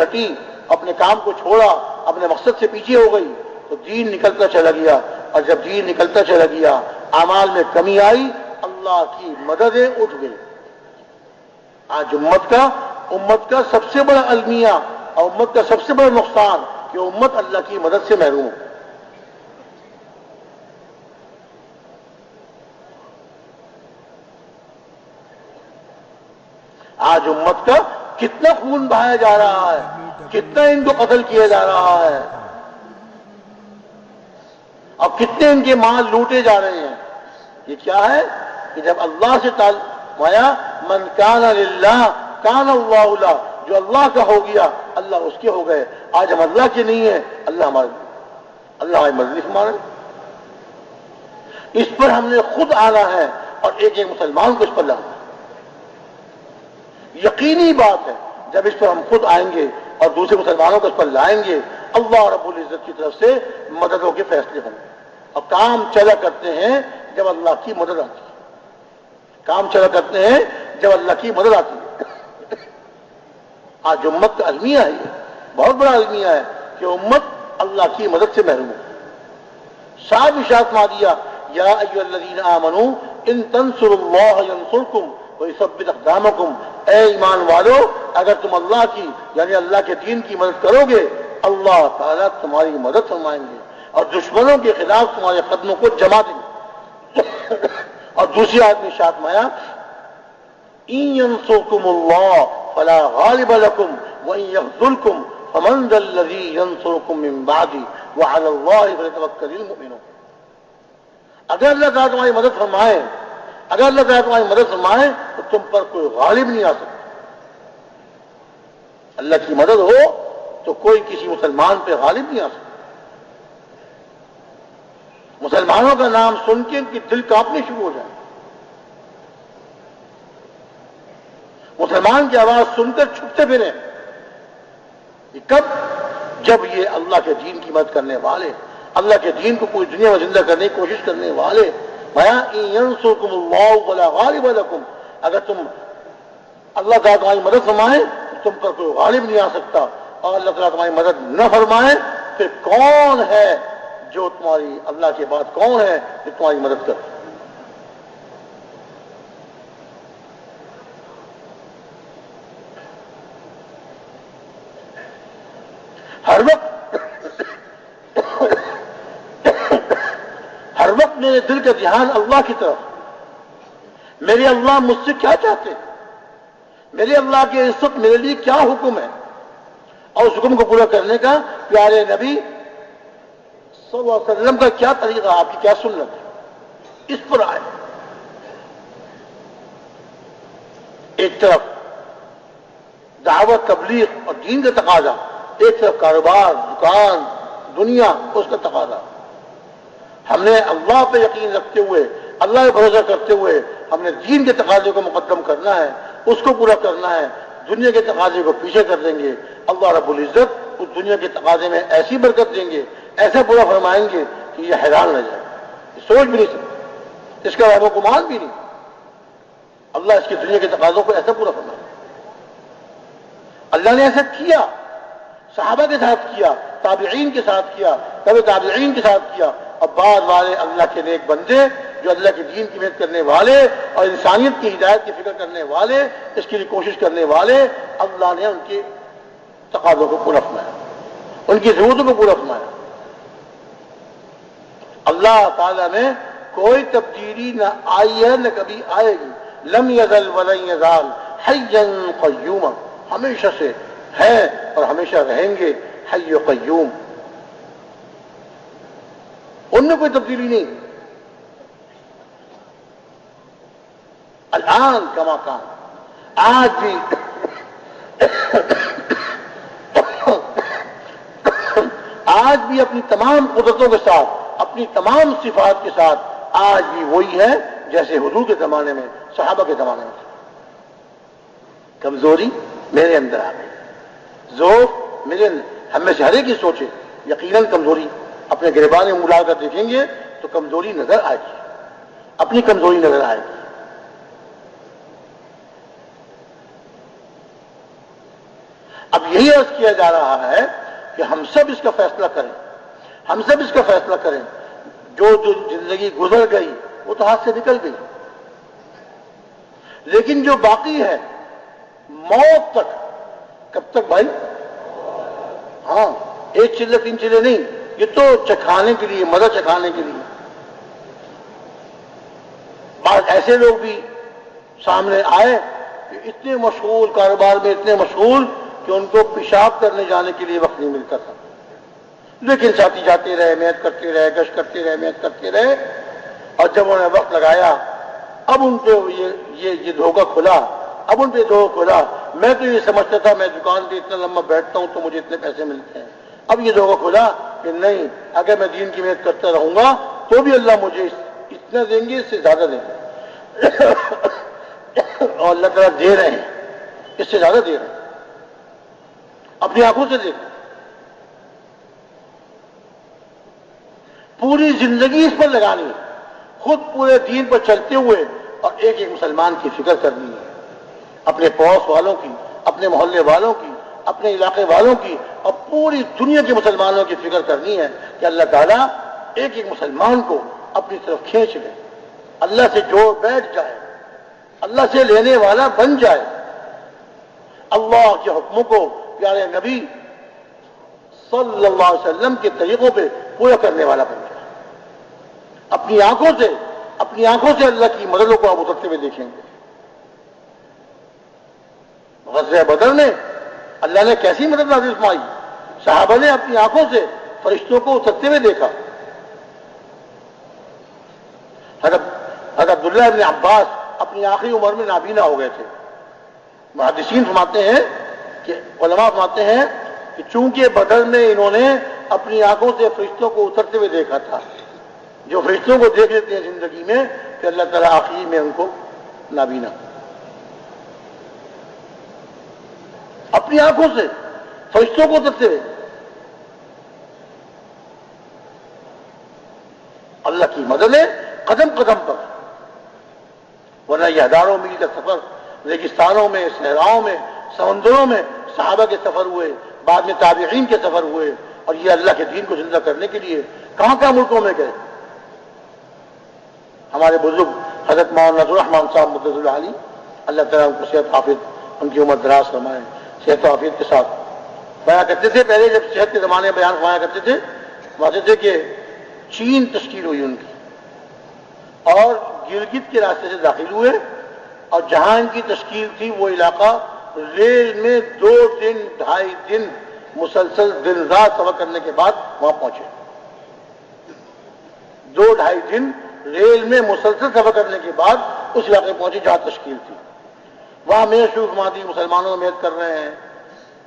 Speaker 1: ہٹی، اپنے کام کو چھوڑا، اپنے مقصد سے پیچھے ہو گئی، تو دین نکلتا چلا گیا، اور جب دین نکلتا چلا گیا، اعمال میں کمی آئی، اللہ کی مددیں اٹھ گئی۔ آج امت کا سب سے بڑا المیہ اور امت کا سب سے بڑا نقصان کہ امت اللہ کی مدد سے محروم ہے۔ آج امت کا کتنا خون بہایا جا رہا ہے، کتنا ان کو قتل کیا جا رہا ہے، اور کتنے ان کے مال لوٹے جا رہے ہیں۔ یہ کیا ہے کہ جب اللہ سے تعلق من کان للہ کان اللہ لہ، جو اللہ کا ہو گیا اللہ اس کے ہو گئے۔ آج ہم اللہ کے نہیں ہیں، اللہ ہماری مدد ہمارے۔ اس پر ہم نے خود آنا ہے اور ایک ایک مسلمان کو اس پر لانا ہے۔ یقینی بات ہے جب اس پر ہم خود آئیں گے اور دوسرے مسلمانوں کو اس پر لائیں گے، اللہ رب العزت کی طرف سے مددوں کے فیصلے ہوں گے۔ اور کام چلا کرتے ہیں جب اللہ کی مدد آتی ہے، کام چلا کرتے ہیں جب اللہ کی مدد آتی ہے۔ آج امت کا المیہ ہے، یہ بہت بڑا المیہ ہے کہ امت اللہ کی مدد سے محروم ہے۔ صاحب ارشاد فرما دیا، یا ایھا الذین آمنوا ان تنصروا اللہ ینصرکم ویثبت اقدامکم، اے ایمان والو اگر تم اللہ کی یعنی اللہ کے دین کی مدد کرو گے، اللہ تعالیٰ تمہاری مدد فرمائیں گے اور دشمنوں کے خلاف تمہارے قدموں کو جما دیں گے۔ اور دوسری آیت میں ارشاد فرمایا، ان ینصرکم اللہ فلا غالب لکم وان یخذلکم فمن ذا الذی ینصرکم من بعدہ وعلی اللہ فلیتوکل المؤمنون۔ اگر اللہ تعالیٰ تمہاری مدد فرمائے، تو تم پر کوئی غالب نہیں آ سکتا۔ اللہ کی مدد ہو تو کوئی کسی مسلمان پہ غالب نہیں آ سکتا۔ مسلمانوں کا نام سن کے ان کی دل کانپنے شروع ہو جائے، مسلمان کی آواز سن کر چھپتے پھریں۔ یہ کب؟ جب یہ اللہ کے دین کی مدد کرنے والے، اللہ کے دین کو پوری دنیا میں زندہ کرنے کی کوشش کرنے والے، ان ینصرکم اللہ فلا غالب لکم، اگر تم اللہ تعالیٰ تمہاری مدد فرمائے تو تم پر کوئی غالب نہیں آ سکتا، اور اللہ تعالیٰ تمہاری مدد نہ فرمائے پھر کون ہے جو تمہاری، اللہ کے بعد کون ہے جو تمہاری مدد کرے؟ ہر وقت میرے دل کا دھیان اللہ کی طرف، میرے اللہ مجھ سے کیا چاہتے ہیں، میرے اللہ کے اس وقت میرے لیے کیا حکم ہے، اور اس حکم کو پورا کرنے کا پیارے نبی صلی اللہ علیہ وسلم کا کیا طریقہ، آپ کی کیا سنت ہے، اس پر آئے۔ ایک طرف دعوت تبلیغ اور دین کا تقاضا، ایک طرف کاروبار، دکان، دنیا، اس کا تقاضا۔ ہم نے اللہ پہ یقین رکھتے ہوئے، اللہ پہ بھروسہ کرتے ہوئے ہم نے دین کے تقاضے کو مقدم کرنا ہے، اس کو پورا کرنا ہے۔ دنیا کے تقاضے کو پیچھے کر دیں گے، اللہ رب العزت اس دنیا کے تقاضے میں ایسی برکت دیں گے، ایسا پورا فرمائیں گے کہ یہ حیران رہ جائے، یہ سوچ بھی نہیں سکتے، اس کا وہم و گمان بھی نہیں۔ اللہ اس کی دنیا کے تقاضوں کو ایسا پورا فرمائے۔ اللہ نے ایسا کیا، صحابہ کے ساتھ کیا، تابعین کے ساتھ کیا، تبع تابعین کے ساتھ کیا، اور بعد والے اللہ کے نیک بندے جو اللہ کے دین کی محنت کرنے والے اور انسانیت کی ہدایت کی فکر کرنے والے، اس کے لیے کوشش کرنے والے، اللہ نے ان کے تقاضوں کو پورا فرمایا، ان کی ضرورتوں کو پورا فرمایا۔ اللہ تعالیٰ میں کوئی تبدیلی نہ آئی ہے نہ کبھی آئے گی۔ لم یزل ولن یزال حیا قیوما، ہمیشہ سے ہے اور ہمیشہ رہیں گے حی و قیوم، ان میں کوئی تبدیلی نہیں۔ الان کما کان، آج بھی اپنی تمام قدرتوں کے ساتھ، اپنی تمام صفات کے ساتھ آج بھی وہی ہے جیسے حضور کے زمانے میں، صحابہ کے زمانے میں۔ کمزوری میرے اندر آ گئی، ذوق میرے اندر، ہم میں سے ہر ایک کی سوچے، یقیناً کمزوری اپنے گریبان میں ملا کر دیکھیں گے تو کمزوری نظر آئے گی، اپنی کمزوری نظر آئے گی۔ اب یہی عرض کیا جا رہا ہے کہ ہم سب اس کا فیصلہ کریں، ہم سب اس کا فیصلہ کریں۔ جو زندگی گزر گئی وہ تو ہاتھ سے نکل گئی، لیکن جو باقی ہے موت تک، کب تک بھائی؟ ہاں، ایک چلے 3 چلے نہیں، یہ تو چکھانے کے لیے، مزہ چکھانے کے لیے۔ بعض ایسے لوگ بھی سامنے آئے کہ اتنے مشغول کاروبار میں، اتنے مشغول کہ ان کو پیشاب کرنے جانے کے لیے وقت نہیں ملتا تھا، لیکن ساتھی جاتے رہے، محنت کرتے رہے، گشت کرتے رہے، محنت کرتے رہے، اور جب انہوں نے وقت لگایا اب ان پہ یہ دھوکہ کھلا، اب ان پہ دھوکہ کھلا۔ میں تو یہ سمجھتا تھا میں دکان پہ اتنا لمبا بیٹھتا ہوں تو مجھے اتنے پیسے ملتے ہیں، اب یہ دھوکہ کھلا کہ نہیں، اگر میں دین کی محنت کرتا رہوں گا تو بھی اللہ مجھے اتنا دیں گے، اس سے زیادہ دیں گے، اور اللہ تعالیٰ دے رہے ہیں، اس سے زیادہ دے رہے ہیں، اپنی آنکھوں سے دیکھیں۔ پوری زندگی اس پر لگانی ہے، خود پورے دین پر چلتے ہوئے، اور ایک ایک مسلمان کی فکر کرنی ہے، اپنے پڑوس والوں کی، اپنے محلے والوں کی، اپنے علاقے والوں کی، اور پوری دنیا کے مسلمانوں کی فکر کرنی ہے کہ اللہ تعالیٰ ایک ایک مسلمان کو اپنی طرف کھینچ لے، اللہ سے جوڑ بیٹھ جائے، اللہ سے لینے والا بن جائے، اللہ کے حکموں کو پیارے نبی صلی اللہ علیہ وسلم کے طریقوں پہ پورا کرنے والا بن جائے۔ اپنی آنکھوں سے اللہ کی مددوں کو آپ اترتے ہوئے دیکھیں گے۔ غزوہ بدر میں اللہ نے کیسی مدد نازل فرمائی، صحابہ نے اپنی آنکھوں سے فرشتوں کو اترتے ہوئے دیکھا۔ حضرت عبداللہ ابن عباس اپنی آخری عمر میں نابینا ہو گئے تھے۔ محدثین فرماتے ہیں کہ علماء فرماتے ہیں کہ چونکہ بدر میں انہوں نے اپنی آنکھوں سے فرشتوں کو اترتے ہوئے دیکھا تھا، جو فرشتوں کو دیکھ لیتے ہیں زندگی میں، کہ اللہ تعالیٰ آخری میں ان کو نابینا، اپنی آنکھوں سے فرشتوں کو اترتے ہوئے۔ اللہ کی مدد ہے قدم قدم پر، ورنہ یہ ہزاروں میل کا سفر ریگستانوں میں، صحراؤں میں، سمندروں میں صحابہ کے سفر ہوئے، بعد میں تابعین کے سفر ہوئے، اور یہ اللہ کے دین کو زندہ کرنے کے لیے کہاں کہاں ملکوں میں گئے۔ ہمارے بزرگ حضرت مولانا نذر الرحمان صاحب مدد اللہ علی، اللہ تعالیٰ ان کو صحت حافظ، ان کی عمر دراز فرمائے، صحت و عافیت کے ساتھ بیان کرتے تھے۔ پہلے جب صحت کے زمانے میں بیان فرمایا کرتے تھے، فرماتے تھے کہ چین تشکیل ہوئی ان کی، اور گلگت کے راستے سے داخل ہوئے، اور جہاں ان کی تشکیل تھی وہ علاقہ ریل میں 2 دن 2.5 دن مسلسل دن رات سفر کرنے کے بعد وہاں پہنچے۔ 2-2.5 دن ریل میں مسلسل سفر کرنے کے بعد اس علاقے پہنچے جہاں تشکیل تھی۔ وہاں میں شروع فرماتی مسلمانوں میں محنت کر رہے ہیں،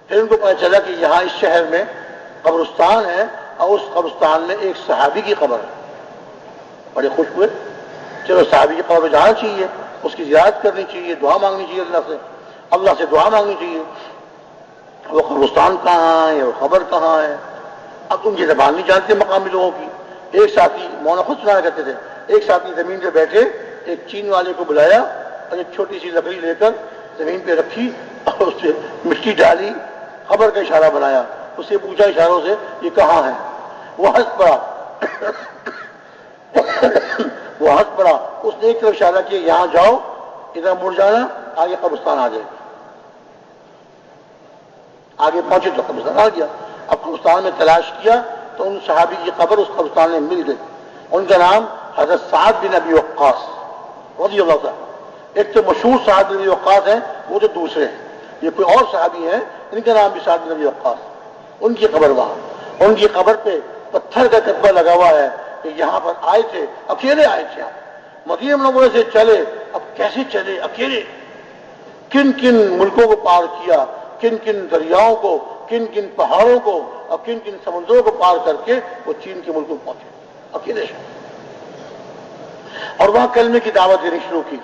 Speaker 1: پھر ان کو پتہ چلا کہ یہاں اس شہر میں قبرستان ہے، اور اس قبرستان میں ایک صحابی کی قبر ہے۔ بڑے خوش ہوئے، چلو صحابی کی قبر پہ جانا چاہیے، اس کی زیارت کرنی چاہیے، دعا مانگنی چاہیے اللہ سے دعا مانگنی چاہیے۔ وہ قبرستان کہاں ہے، وہ قبر کہاں ہے، اب ان کی زبان نہیں جانتے مقامی لوگوں کی۔ ایک ساتھی مولانا خود سنایا کرتے تھے، ایک ساتھی زمین پہ بیٹھے، ایک چین والے کو بلایا اور ایک چھوٹی سی لکڑی لے کر زمین پہ رکھی اور اس سے مٹی ڈالی، قبر کا اشارہ بنایا، اس سے پوچھا اشاروں سے یہ کہاں ہے، وہ ہنس پڑا وہ ہنس پڑا، اس نے ایک طرف اشارہ کیا یہاں جاؤ، ادھر مڑ جانا، آگے قبرستان آ جائے گا۔ آگے پہنچے تو قبرستان آ گیا۔ اب قبرستان میں تلاش کیا تو ان صحابی کی قبر اس قبرستان میں مل گئی۔ ان کا نام حضرت سعد بن ابی وقاص رضی اللہ تعالیٰ۔ ایک تو مشہور سعد بن ابی وقاص ہیں، وہ تو دوسرے ہیں، یہ کوئی اور صحابی ہیں، ان کا نام بھی سعد بن ابی وقاص۔ ان کی قبر وہاں، ان کی قبر پہ پتھر کا کتبہ لگا ہوا ہے کہ یہاں پر آئے تھے، اکیلے آئے تھے، مدینہ منورہ سے چلے، اب کیسے چلے اکیلے، کن کن ملکوں کو پار کیا، کن کن دریاؤں کو، کن کن پہاڑوں کو اور کن کن سمندروں کو پار کر کے وہ چین کے ملکوں پہنچے اکیلے سے، اور وہاں کلمے کی دعوت دینی شروع کی،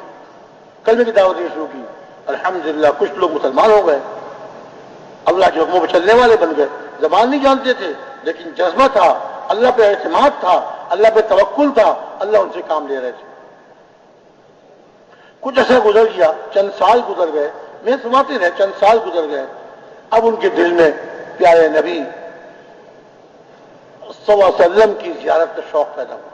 Speaker 1: کلمے کی دعوت دینی شروع کی۔ الحمدللہ کچھ لوگ مسلمان ہو گئے، اللہ کے حکموں پہ چلنے والے بن گئے، زبان نہیں جانتے تھے لیکن جذبہ تھا اللہ پہ اعتماد تھا، اللہ پہ توکل تھا، اللہ ان سے کام لے رہے تھے۔ کچھ عرصہ گزر گیا، چند سال گزر گئے، میں سناتے رہے، چند سال گزر گئے، اب ان کے دل میں پیارے نبی صلی اللہ علیہ وسلم کی زیارت کا شوق پیدا ہوا۔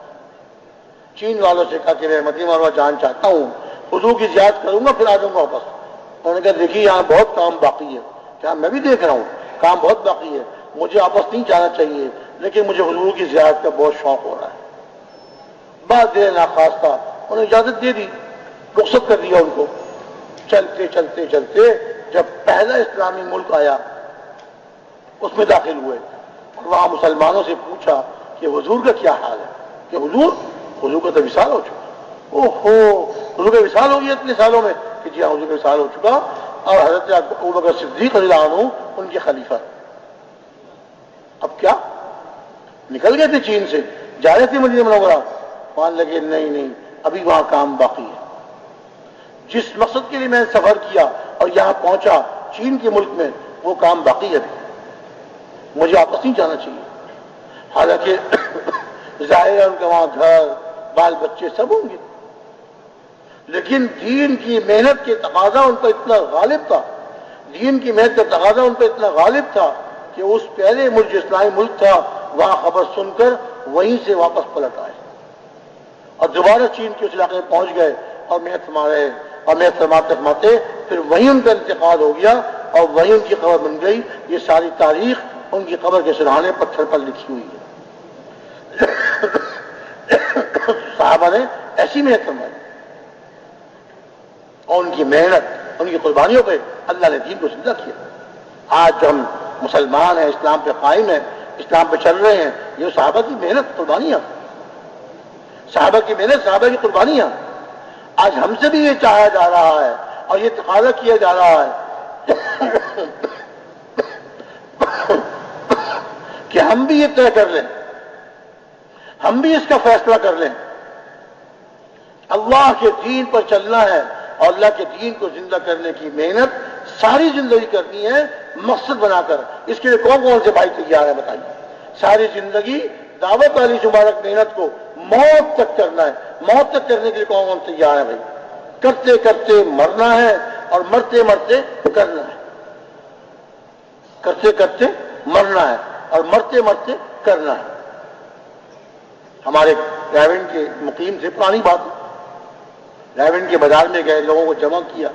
Speaker 1: چین والوں سے کہا کہ میں مدینہ منورہ جان چاہتا ہوں، حضور کی زیارت کروں گا پھر آ جاؤں گا واپس۔ انہوں نے کہا دیکھیے یہاں بہت کام باقی ہے۔ کیا میں بھی دیکھ رہا ہوں کام بہت باقی ہے، مجھے واپس نہیں جانا چاہیے، لیکن مجھے حضور کی زیارت کا بہت شوق ہو رہا ہے۔ بعد دیر ناخواستہ انہوں نے اجازت دے دی، رخصت کر دیا ان کو۔ چلتے چلتے چلتے جب پہلا اسلامی ملک آیا اس میں داخل ہوئے، اور وہاں مسلمانوں سے پوچھا کہ حضور کا کیا حال ہے، کہ حضور کا تو وصال ہو چکا۔ اوہو، حضور کا وصال ہو گیا اتنے سالوں میں؟ کہ جی ہاں، حضور کا وصال ہو چکا، اور حضرت ابوبکر صدیق رضی اللہ عنہ ان کے خلیفہ۔ اب کیا؟ نکل گئے تھے چین سے، جا رہے تھے مدینہ منورہ، مان لگے نہیں ابھی وہاں کام باقی ہے۔ جس مقصد کے لیے میں نے سفر کیا اور یہاں پہنچا چین کے ملک میں، وہ کام باقی ہے، مجھے واپس نہیں جانا چاہیے۔ حالانکہ ظاہر ہے ان کے وہاں گھر بال بچے سب ہوں گے، لیکن دین کی محنت کے تقاضا ان پر اتنا غالب تھا، دین کی محنت کا تقاضا ان پر اتنا غالب تھا کہ اس پہلے ملک جو اسلامی ملک تھا وہاں خبر سن کر وہیں سے واپس پلٹ آئے اور دوبارہ چین کے اس علاقے میں پہنچ گئے اور محنت فرما رہے، اور محنت فرماتے پھر وہیں ان کا انتقال ہو گیا اور وہیں ان کی قبر بن گئی۔ یہ ساری تاریخ ان کی قبر کے سرہانے پتھر پر لکھی ہوئی ہے۔ صحابہ نے ایسی محنت فرمائی اور ان کی محنت، ان کی قربانیوں پہ اللہ نے دین کو زندہ کیا۔ آج جو ہم مسلمان ہیں، اسلام پہ قائم ہیں، اسلام پہ چل رہے ہیں، یہ صحابہ کی محنت، قربانیاں، صحابہ کی محنت، صحابہ کی قربانیاں۔ آج ہم سے بھی یہ چاہا جا رہا ہے اور یہ تقاضا کیا جا رہا ہے کہ ہم بھی یہ طے کر لیں، ہم بھی اس کا فیصلہ کر لیں، اللہ کے دین پر چلنا ہے اور اللہ کے دین کو زندہ کرنے کی محنت ساری زندگی کرنی ہے، مقصد بنا کر۔ اس کے لیے کون کون سے بھائی تیار ہے بتائیے؟ ساری زندگی دعوت والی مبارک محنت کو موت تک کرنا ہے، موت تک کرنے کے لیے کون کون تیار ہے بھائی؟ کرتے کرتے مرنا ہے اور مرتے مرتے کرنا ہے، کرتے کرتے مرنا ہے اور مرتے مرتے کرنا ہے۔ ہمارے رائے کے مقیم سے پرانی بات ہے، رائے کے بازار میں گئے، لوگوں کو جمع کیا،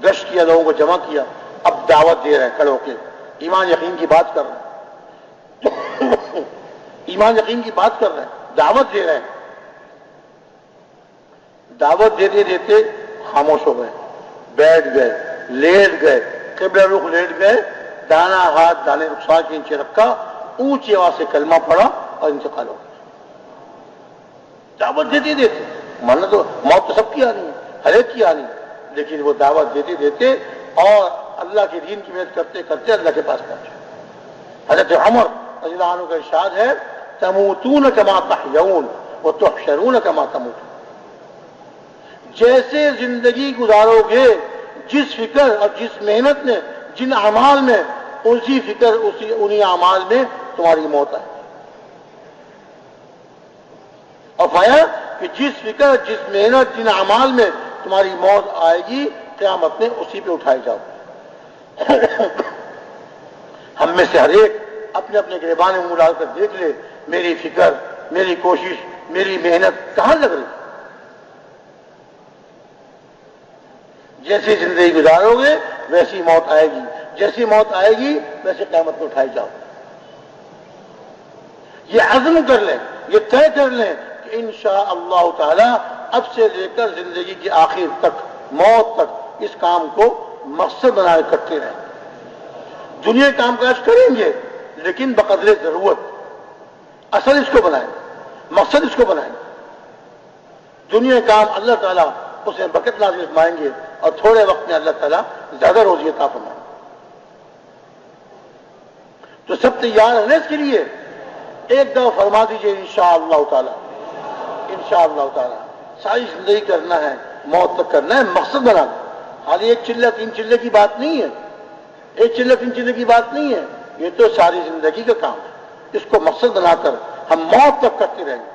Speaker 1: گشت کیا، لوگوں کو جمع کیا، اب دعوت دے رہے ہیں کھڑے ہو کے، ایمان یقین کی بات کر رہے ہیں ایمان یقین کی بات کر رہے ہیں، دعوت دے رہے ہیں۔ دعوت دیتے دیتے خاموش ہو گئے، بیٹھ گئے، لیٹ گئے، قبلہ رخ لیٹ گئے، دانا ہاتھ دانے رخسار کے نیچے رکھا، اونچی آواز سے کلمہ پڑھا اور انتقال ہو گیا۔ دعوت دیتے دیتے، مرنا تو موت تو سب کی آنی ہے، ہر ایک کی آنی ہے، لیکن وہ دعوت دیتے دیتے اور اللہ کے دین کی محنت کرتے کرتے اللہ کے پاس پہنچے۔ حضرت عمر رضی اللہ عنہ کا ارشاد ہے، تموتون کما تحیون وتحشرون کما تموتون۔ جیسے زندگی گزارو گے، جس فکر اور جس محنت میں، جن اعمال میں، اسی فکر انہی اعمال میں تمہاری موت آئے۔ اور فرمایا کہ جس فکر، جس محنت، جن اعمال میں تمہاری موت آئے گی، قیامت میں اسی پہ اٹھائے جاؤ۔ ہم میں سے ہر ایک اپنے اپنے گریبان میں منہ ڈال کر دیکھ لے، میری فکر، میری کوشش، میری محنت کہاں لگ رہی؟ جیسی زندگی گزارو گے ویسی موت آئے گی، جیسی موت آئے گی ویسے قیامت میں اٹھائی جاؤ۔ یہ عزم کر لیں، یہ طے کر لیں کہ انشاءاللہ تعالی اب سے لے کر زندگی کی آخر تک، موت تک، اس کام کو مقصد بنا کر کرتے رہیں۔ دنیا کام کاج کریں گے لیکن بقدر ضرورت، اصل اس کو بنائیں، مقصد اس کو بنائیں۔ دنیا کام اللہ تعالیٰ اس میں برکت نازل فرمائیں گے اور تھوڑے وقت میں اللہ تعالیٰ زیادہ روزی عطا فرمائیں گے۔ تو سب تیار ہیں اس کے لیے؟ ایک دفعہ فرما دیجئے انشاءاللہ تعالیٰ، انشاءاللہ تعالیٰ۔ ساری زندگی کرنا ہے، موت تک کرنا ہے، مقصد بنا کر۔ خالی ایک چلہ تین چلے کی بات نہیں ہے، ایک چلہ تین چلے کی بات نہیں ہے، یہ تو ساری زندگی کا کام ہے۔ اس کو مقصد بنا کر ہم موت تک کرتے رہیں گے۔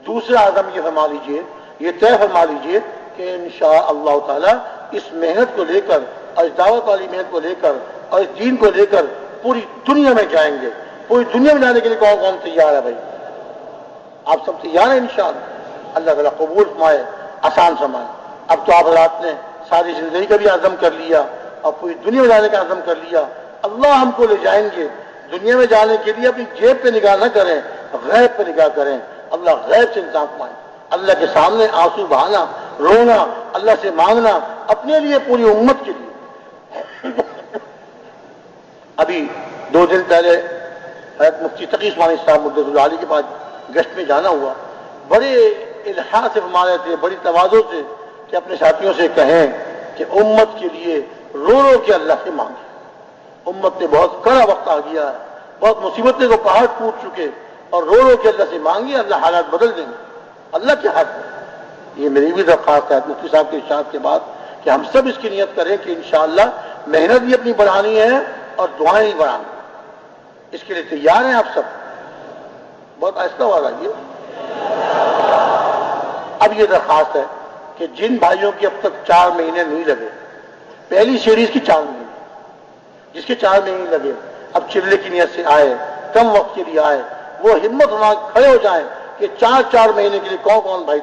Speaker 1: دوسرا عزم یہ فرما لیجئے، یہ طے فرما لیجئے کہ انشاءاللہ تعالی اس محنت کو لے کر اور اس دعوت والی محنت کو لے کر اور اس دین کو لے کر پوری دنیا میں جائیں گے۔ پوری دنیا میں جانے کے لیے کون کون تیار ہے بھائی؟ آپ سب تیار ہیں انشاءاللہ؟ اللہ تعالیٰ قبول فرمائے، آسان فرمائے۔ اب تو آپ حضرات نے ساری زندگی کا بھی عزم کر لیا اور پوری دنیا میں جانے کا عزم کر لیا۔ اللہ ہم کو لے جائیں گے۔ دنیا میں جانے کے لیے اپنی جیب پہ نگاہ نہ کریں، غیب پہ نگاہ کریں۔ اللہ غیب سے انتظام فرمائے۔ اللہ کے سامنے آنسو بہانا، رونا، اللہ سے مانگنا اپنے لیے، پوری امت کے لیے۔ ابھی 2 دن پہلے حضرت مفتی تقی عثمانی صاحب مقدس اللہ علیہ کے پاس گشت میں جانا ہوا۔ بڑے الحاح سے فرما رہے تھے، بڑی تواضع سے، کہ اپنے ساتھیوں سے کہیں کہ امت کے لیے رو رو کے اللہ سے مانگیں۔ امت نے بہت کڑا وقت آ گیا ہے، بہت مصیبتیں کو پہاڑ ٹوٹ چکے، اور رو رو کے اللہ سے مانگے، اللہ حالات بدل دیں گے۔ اللہ کے ہاتھ میں۔ یہ میری بھی درخواست ہے مفتی صاحب کے ارشاد کے بعد کہ ہم سب اس کی نیت کریں کہ انشاءاللہ محنت بھی اپنی بڑھانی ہے اور دعائیں بھی بڑھانی۔ اس کے لیے تیار ہیں آپ سب؟ بہت آہستہ والا یہ۔ اب یہ درخواست ہے کہ جن بھائیوں کے اب تک 4 مہینے نہیں لگے، پہلی سیریز کی 4 مہینے، جس کے 4 مہینے لگے، اب چلے کی نیت سے آئے، کم وقت کے لیے آئے، وہ ہمت ہونا کھڑے ہو جائیں کہ 4 مہینے کے لیے کون کون بھائی